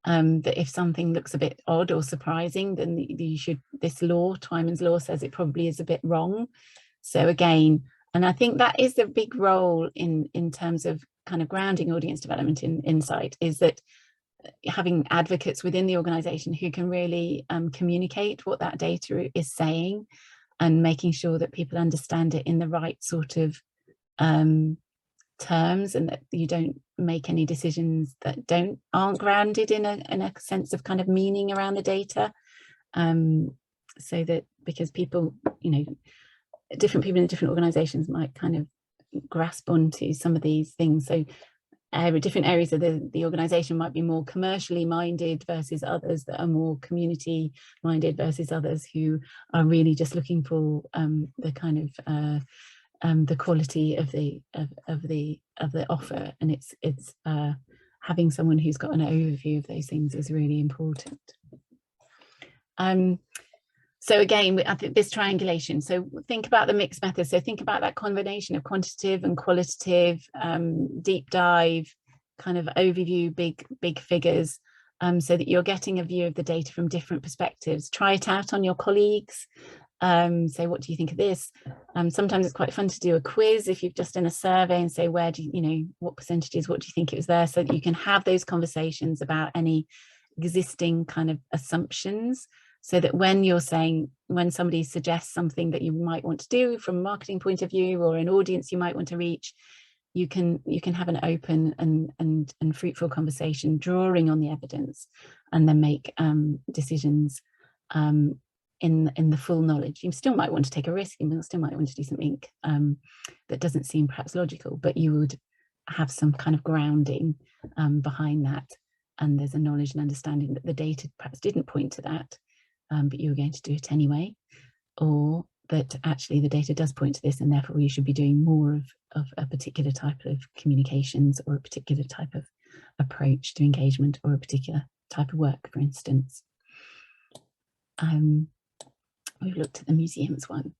that if something looks a bit odd or surprising, then you should, this law, Twyman's law, says it probably is a bit wrong. So again, and I think that is the big role in terms of kind of grounding audience development in insight, is that having advocates within the organization who can really communicate what that data is saying, and making sure that people understand it in the right sort of terms, and that you don't make any decisions that aren't grounded in a sense of kind of meaning around the data. So that, because people, you know, different people in different organizations might kind of grasp onto some of these things. So different areas of the organization might be more commercially minded versus others that are more community minded, versus others who are really just looking for the kind of the quality of the offer. And it's having someone who's got an overview of those things is really important. So again, I think this triangulation, so think about the mixed method. So think about that combination of quantitative and qualitative, deep dive, kind of overview, big figures, so that you're getting a view of the data from different perspectives. Try it out on your colleagues. Say, what do you think of this? Sometimes it's quite fun to do a quiz if you've just done a survey, and say, where do you know, what percentages, what do you think it was there, so that you can have those conversations about any existing kind of assumptions. So that when you're saying, when somebody suggests something that you might want to do from a marketing point of view, or an audience you might want to reach, you can have an open and fruitful conversation, drawing on the evidence, and then make decisions in the full knowledge. You still might want to take a risk, you still might want to do something that doesn't seem perhaps logical, but you would have some kind of grounding behind that, and there's a knowledge and understanding that the data perhaps didn't point to that. But you were going to do it anyway, or that actually the data does point to this, and therefore you should be doing more of a particular type of communications, or a particular type of approach to engagement, or a particular type of work, for instance. We've looked at the museums one.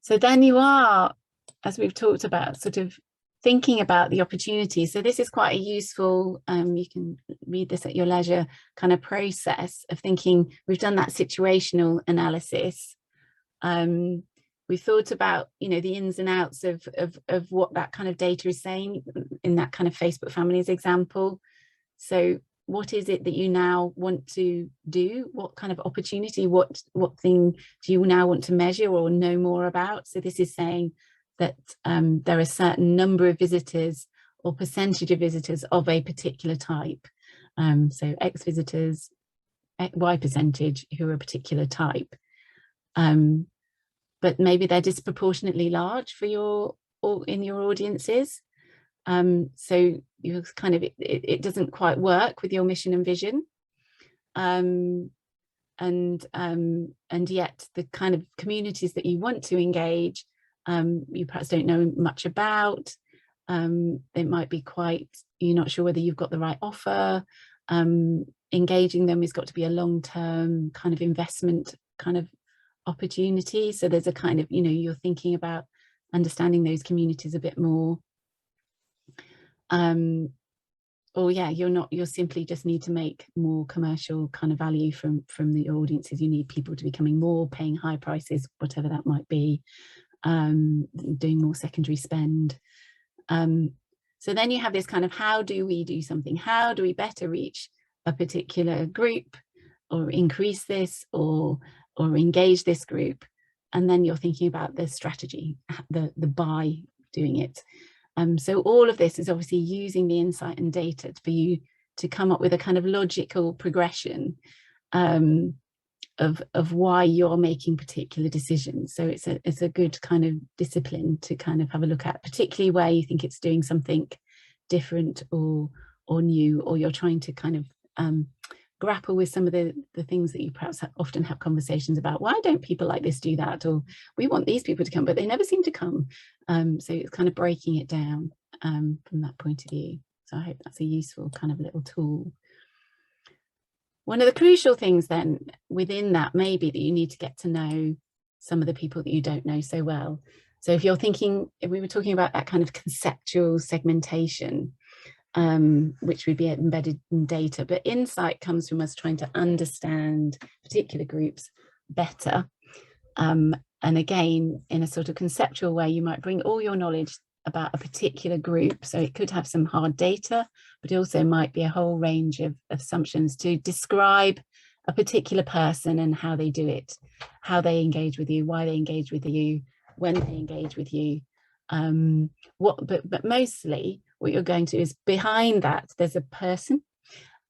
So then you are, as we've talked about, sort of thinking about the opportunity. So this is quite a useful, you can read this at your leisure, kind of process of thinking. We've done that situational analysis. We've thought about, you know, the ins and outs of what that kind of data is saying in that kind of Facebook families example. So what is it that you now want to do? What kind of opportunity, what thing do you now want to measure or know more about? So this is saying that there are a certain number of visitors or percentage of visitors of a particular type. So X visitors, Y percentage who are a particular type. But maybe they're disproportionately large for in your audiences. So you kind of, it doesn't quite work with your mission and vision. And yet the kind of communities that you want to engage, you perhaps don't know much about. It might be you're not sure whether you've got the right offer. Engaging them has got to be a long-term kind of investment kind of opportunity. So there's a kind of, you know, you're thinking about understanding those communities a bit more. Or yeah, you're simply just need to make more commercial kind of value from the audiences. You need people to be coming more, paying high prices, whatever that might be. Doing more secondary spend. So then you have this kind of, how do we do something? How do we better reach a particular group, or increase this, or engage this group? And then you're thinking about the strategy, the by doing it. So all of this is obviously using the insight and data for you to come up with a kind of logical progression of why you're making particular decisions. So it's a good kind of discipline to kind of have a look at, particularly where you think it's doing something different or new, or you're trying to kind of grapple with some of the things that you perhaps often have conversations about. Why don't people like this do that? Or we want these people to come, but they never seem to come. So it's kind of breaking it down from that point of view. So I hope that's a useful kind of little tool. One of the crucial things then within that may be that you need to get to know some of the people that you don't know so well. So if you're thinking, if we were talking about that kind of conceptual segmentation, which would be embedded in data, but insight comes from us trying to understand particular groups better. And again, in a sort of conceptual way, you might bring all your knowledge about a particular group. So it could have some hard data, but it also might be a whole range of assumptions to describe a particular person and how they do it, how they engage with you, why they engage with you, when they engage with you. But mostly what you're going to is behind that, there's a person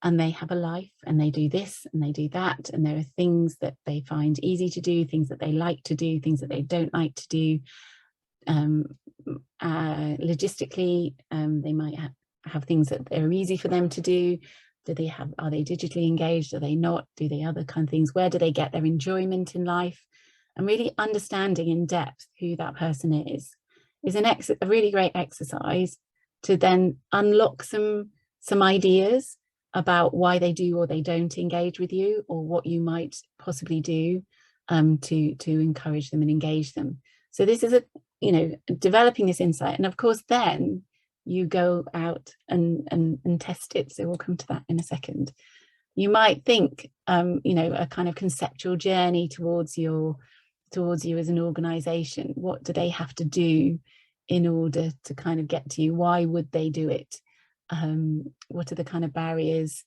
and they have a life and they do this and they do that. And there are things that they find easy to do, things that they like to do, things that they don't like to do. Logistically, they might have things that are easy for them to do. Are they digitally engaged? Are they not? Do they other kind of things? Where do they get their enjoyment in life? And really understanding in depth who that person is a really great exercise to then unlock some ideas about why they do or they don't engage with you, or what you might possibly do to encourage them and engage them. So this is developing this insight. And of course, then you go out and test it. So we'll come to that in a second. You might think, a kind of conceptual journey towards you as an organization. What do they have to do in order to kind of get to you? Why would they do it? What are the kind of barriers?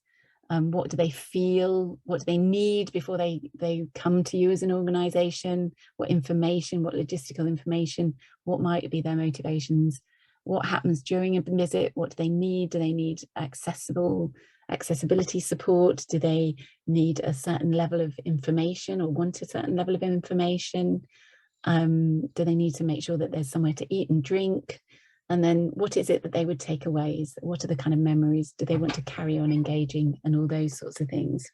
What do they feel? What do they need before they come to you as an organization? What information, what logistical information, what might be their motivations? What happens during a visit? What do they need? Do they need accessibility support? Do they need a certain level of information or want a certain level of information? Do they need to make sure that there's somewhere to eat and drink? And then what is it that they would take away? What are the kind of memories? Do they want to carry on engaging, and all those sorts of things?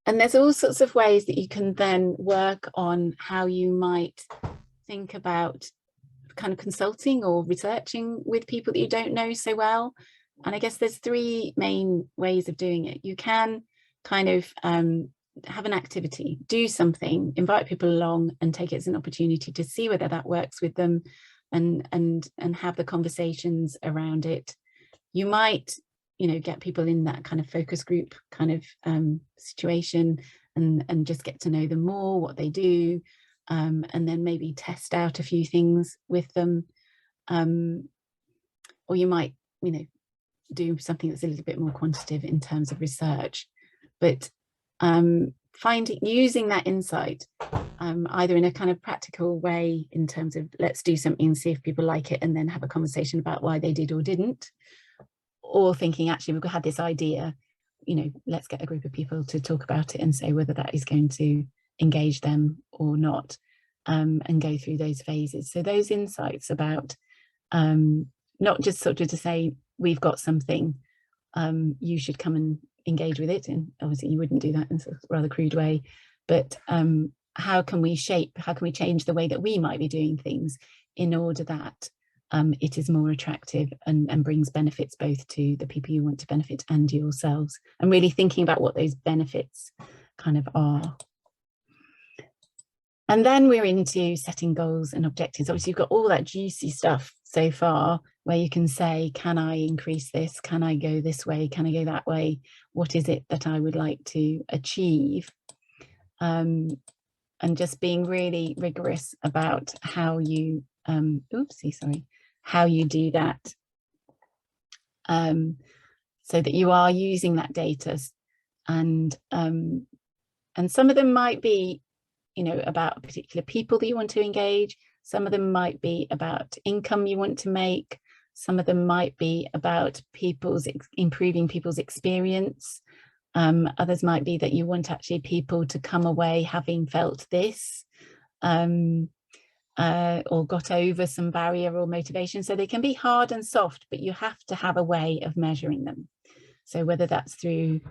And there's all sorts of ways that you can then work on how you might think about kind of consulting or researching with people that you don't know so well. And I guess there's three main ways of doing it. You can kind of have an activity, do something, invite people along and take it as an opportunity to see whether that works with them, and have the conversations around it. You might, get people in that kind of focus group kind of situation and just get to know them more, what they do, and then maybe test out a few things with them. Or you might, do something that's a little bit more quantitative in terms of research. But using that insight either in a kind of practical way in terms of let's do something and see if people like it, and then have a conversation about why they did or didn't, or thinking actually we've had this idea, let's get a group of people to talk about it and say whether that is going to engage them or not, and go through those phases. So those insights about not just sort of to say we've got something, you should come and engage with it, and obviously you wouldn't do that in a rather crude way, but how can we change the way that we might be doing things in order that it is more attractive and brings benefits both to the people you want to benefit and yourselves, and really thinking about what those benefits kind of are. And then we're into setting goals and objectives. Obviously, you've got all that juicy stuff so far where you can say, can I increase this? Can I go this way? Can I go that way? What is it that I would like to achieve? And just being really rigorous about how you, how you do that. So that you are using that data, and some of them might be, about particular people that you want to engage. Some of them might be about income you want to make. Some of them might be about improving people's experience. Others might be that you want actually people to come away having felt this, or got over some barrier or motivation. So they can be hard and soft, but you have to have a way of measuring them. So whether that's through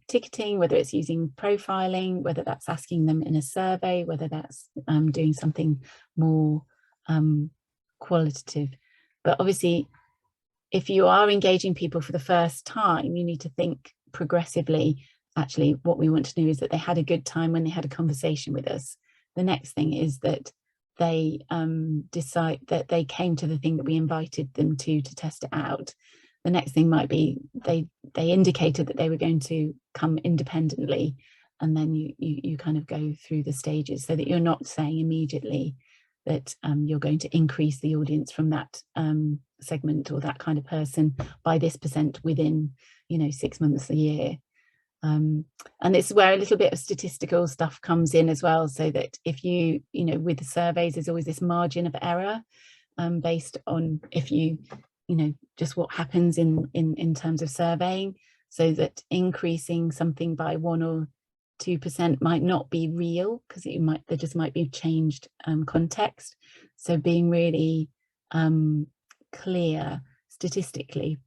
ticketing, whether it's using profiling, whether that's asking them in a survey, whether that's doing something more qualitative. But obviously, if you are engaging people for the first time, you need to think progressively. Actually, what we want to do is that they had a good time when they had a conversation with us. The next thing is that they decide that they came to the thing that we invited them to test it out. The next thing might be they indicated that they were going to come independently, and then you kind of go through the stages, so that you're not saying immediately that you're going to increase the audience from that segment or that kind of person by this % within 6 months, a year. And it's where a little bit of statistical stuff comes in as well, so that if with the surveys, there's always this margin of error based on just what happens in terms of surveying, so that increasing something by 1 or 2% might not be real, because there just might be changed context. So being really clear statistically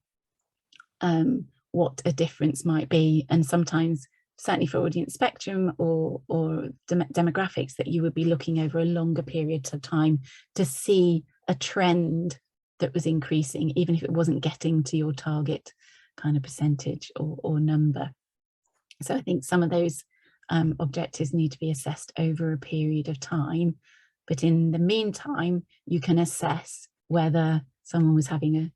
what a difference might be, and sometimes certainly for audience spectrum or demographics, that you would be looking over a longer period of time to see a trend that was increasing, even if it wasn't getting to your target kind of percentage or number. So I think some of those objectives need to be assessed over a period of time, but in the meantime, you can assess whether someone was having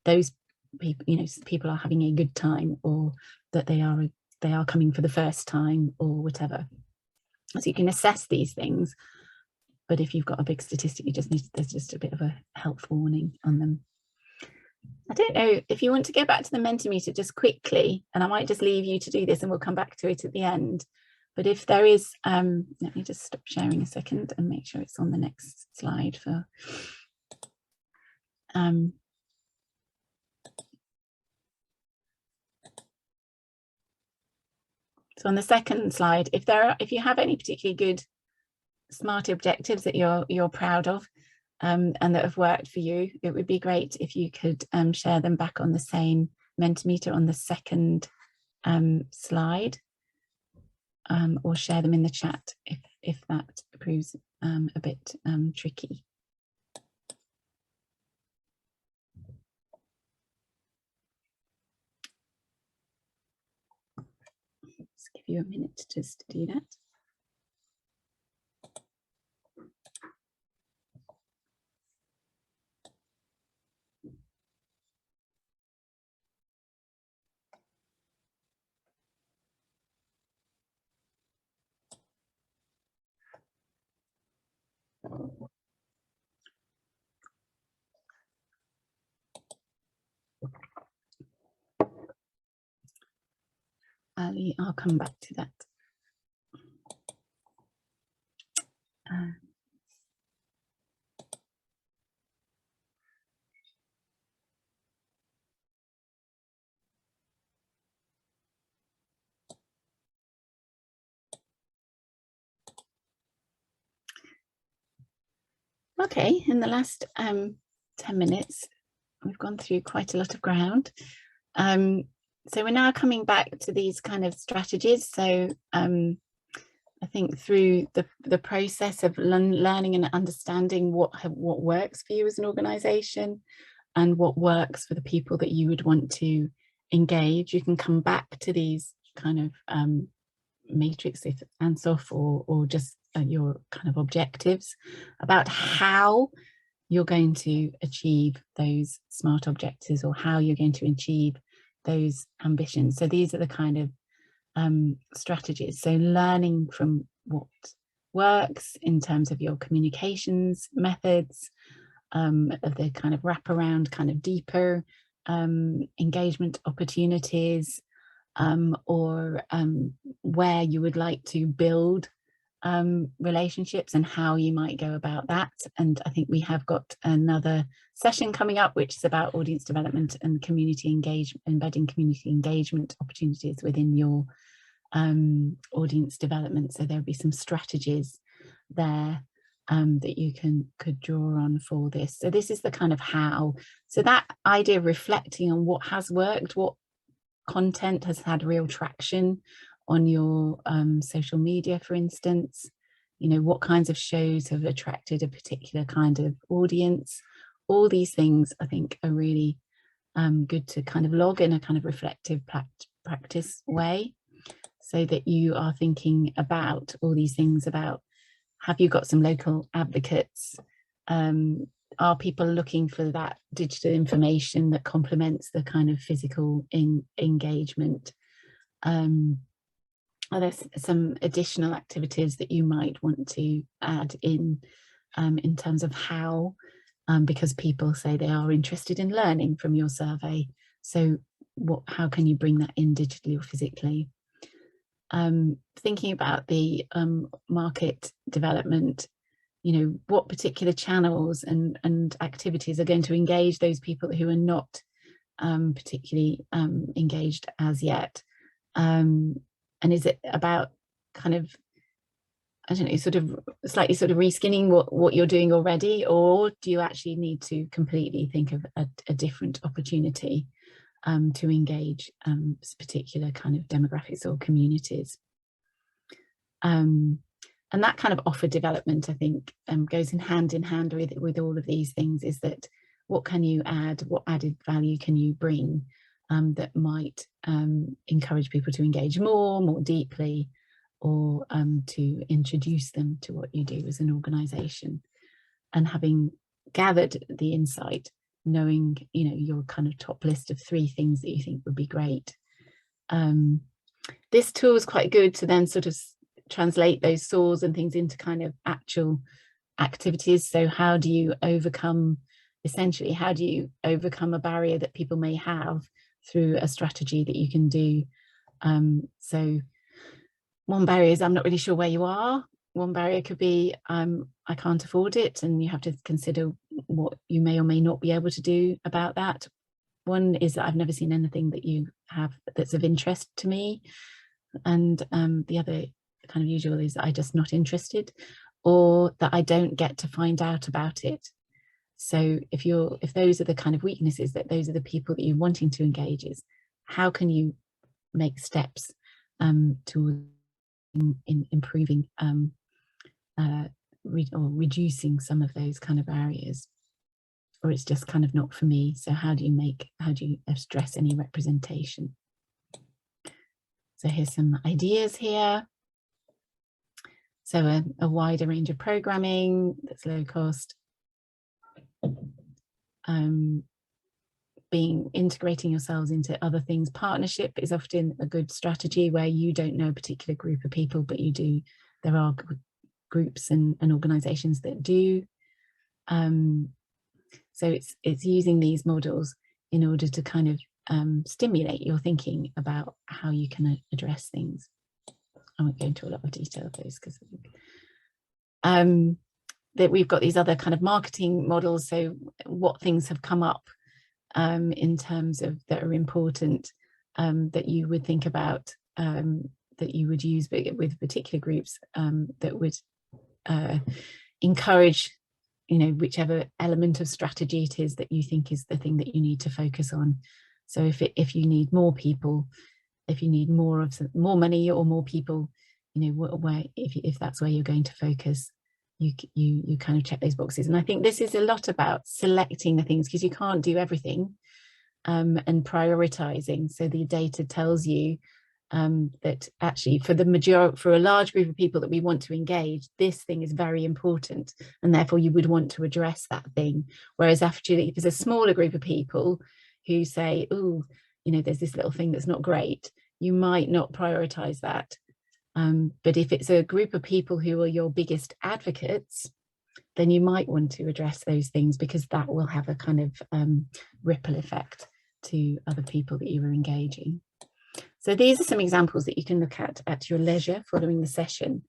those people, people are having a good time, or that they are coming for the first time, or whatever. So you can assess these things, but if you've got a big statistic, there's just a bit of a health warning on them. I don't know if you want to go back to the Mentimeter just quickly, and I might just leave you to do this and we'll come back to it at the end. But if there is, let me just stop sharing a second and make sure it's on the next slide for so on the second slide, if you have any particularly good SMART objectives that you're proud of and that have worked for you, it would be great if you could share them back on the same Mentimeter on the second slide, or share them in the chat if that proves a bit tricky. Let's give you a minute just to do that. I'll come back to that. Okay, in the last 10 minutes, we've gone through quite a lot of ground. So we're now coming back to these kind of strategies. So I think through the process of learning and understanding what works for you as an organization and what works for the people that you would want to engage, you can come back to these kind of matrix, if Ansoff, or just your kind of objectives about how you're going to achieve those SMART objectives, or how you're going to achieve those ambitions. So these are the kind of strategies. So learning from what works in terms of your communications methods, of the kind of wraparound, kind of deeper engagement opportunities, or where you would like to build relationships and how you might go about that. And I think we have got another session coming up, which is about audience development and community engagement, embedding community engagement opportunities within your audience development. So there'll be some strategies there that you could draw on for this. So this is the kind of how. So that idea of reflecting on what has worked, what content has had real traction on your social media, for instance, you know, what kinds of shows have attracted a particular kind of audience. All these things I think are really good to kind of log in a kind of reflective practice way, so that you are thinking about all these things about, have you got some local advocates? Are people looking for that digital information that complements the kind of physical engagement? Are there some additional activities that you might want to add in terms of how, because people say they are interested in learning from your survey. So how can you bring that in digitally or physically? Thinking about the market development, you know, what particular channels and activities are going to engage those people who are not particularly engaged as yet. And is it about kind of, I don't know, sort of slightly sort of reskinning what you're doing already, or do you actually need to completely think of a different opportunity to engage particular kind of demographics or communities? And that kind of offer development, I think, goes in hand with all of these things, is that what can you add, what added value can you bring that might encourage people to engage more deeply, or to introduce them to what you do as an organisation. And having gathered the insight, knowing, you know, your kind of top list of 3 things that you think would be great. This tool is quite good to then sort of translate those saws and things into kind of actual activities. So how do you overcome, essentially, how do you overcome a barrier that people may have through a strategy that you can do? So one barrier is, I'm not really sure where you are. One barrier could be, I can't afford it, and you have to consider what you may or may not be able to do about that. One is that I've never seen anything that you have that's of interest to me, and the other kind of usual is that I'm just not interested, or that I don't get to find out about it. So if those are the kind of weaknesses, that those are the people that you're wanting to engage, is how can you make steps to in improving or reducing some of those kind of barriers? Or it's just kind of not for me. So how do you address any representation? So here's some ideas here. So a wider range of programming that's low cost. Integrating yourselves into other things. Partnership is often a good strategy where you don't know a particular group of people, but you do. There are groups and organizations that do. So it's using these models in order to kind of stimulate your thinking about how you can address things. I won't go into a lot of detail of those, because that we've got these other kind of marketing models. So what things have come up in terms of that are important, that you would think about, that you would use with particular groups, that would encourage, you know, whichever element of strategy it is that you think is the thing that you need to focus on. So if you need more people, if you need more money or more people, you know, if that's where you're going to focus, you kind of check those boxes. And I think this is a lot about selecting the things, because you can't do everything, and prioritizing. So the data tells you that actually for a large group of people that we want to engage, this thing is very important, and therefore you would want to address that thing. Whereas actually if there's a smaller group of people who say, oh, you know, there's this little thing that's not great, you might not prioritize that. But if it's a group of people who are your biggest advocates, then you might want to address those things, because that will have a kind of ripple effect to other people that you are engaging. So these are some examples that you can look at your leisure following the session.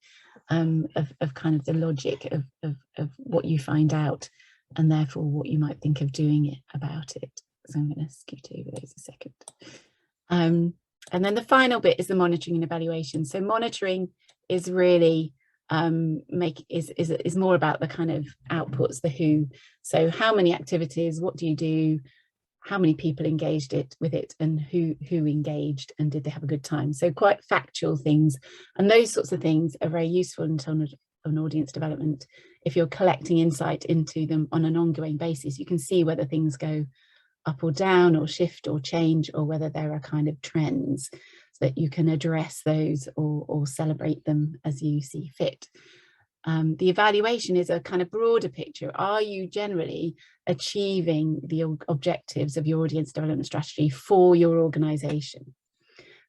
of kind of the logic of what you find out, and therefore what you might think of doing it about it. So I'm going to scoot over those a second. And then the final bit is the monitoring and evaluation. So monitoring is really is more about the kind of outputs, the who. So how many activities, what do you do, how many people engaged with it, and who engaged, and did they have a good time? So quite factual things, and those sorts of things are very useful in terms of audience development. If you're collecting insight into them on an ongoing basis, you can see whether things go up or down, or shift or change, or whether there are kind of trends, so that you can address those or celebrate them as you see fit. The evaluation is a kind of broader picture. Are you generally achieving the objectives of your audience development strategy for your organization?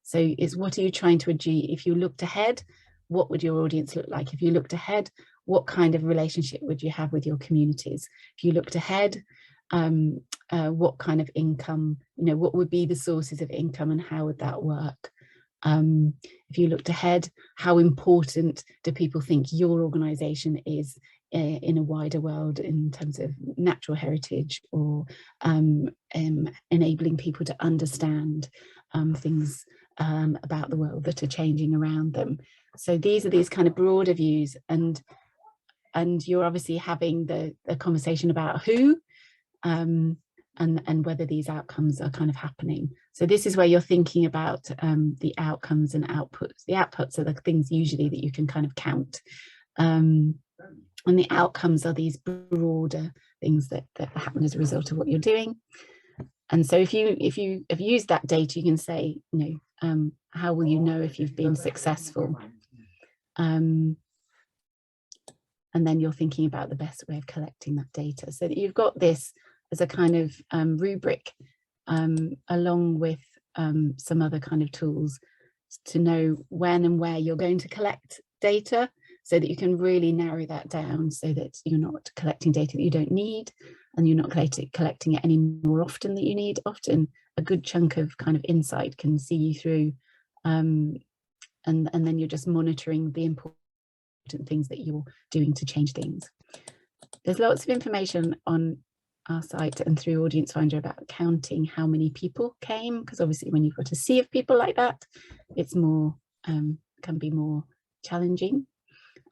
So it's, what are you trying to achieve? If you looked ahead, what would your audience look like? If you looked ahead, what kind of relationship would you have with your communities? If you looked ahead, what kind of income, what would be the sources of income, and how would that work? If you looked ahead, how important do people think your organization is in a wider world in terms of natural heritage, or enabling people to understand things about the world that are changing around them? So these are these kind of broader views, and you're obviously having the conversation about who, and whether these outcomes are kind of happening. So this is where you're thinking about the outcomes and outputs. The outputs are the things usually that you can kind of count, and the outcomes are these broader things that happen as a result of what you're doing. And so if you have used that data, you can say, how will you know if you've been successful? And then you're thinking about the best way of collecting that data, so that you've got this as a kind of rubric, along with some other kind of tools to know when and where you're going to collect data, so that you can really narrow that down, so that you're not collecting data that you don't need, and you're not collecting it any more often than you need. Often a good chunk of kind of insight can see you through, and then you're just monitoring the important things that you're doing to change things. There's lots of information on our site and through Audience Finder about counting how many people came, because obviously when you've got a sea of people like that, it's more can be more challenging.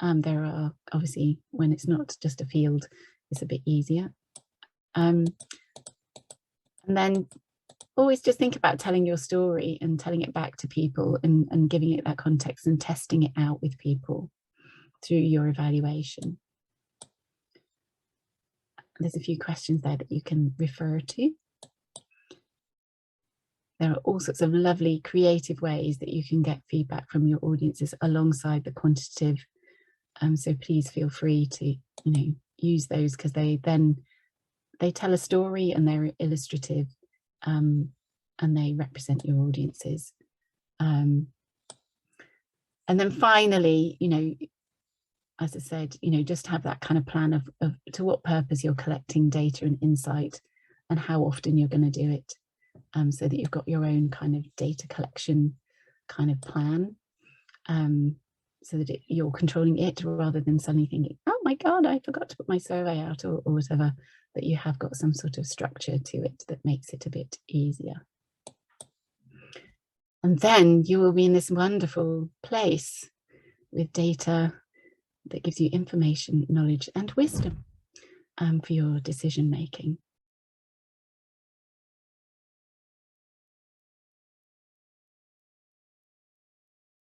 There are obviously, when it's not just a field, it's a bit easier. And then always just think about telling your story and telling it back to people, and giving it that context and testing it out with people through your evaluation. There's a few questions there that you can refer to. There are all sorts of lovely creative ways that you can get feedback from your audiences alongside the quantitative. So please feel free to use those, because they tell a story, and they're illustrative, and they represent your audiences. And then finally, as I said, just have that kind of plan of to what purpose you're collecting data and insight, and how often you're going to do it, so that you've got your own kind of data collection kind of plan, so that you're controlling it, rather than suddenly thinking, oh my God, I forgot to put my survey out, or whatever, that you have got some sort of structure to it that makes it a bit easier. And then you will be in this wonderful place with data that gives you information, knowledge, and wisdom for your decision making.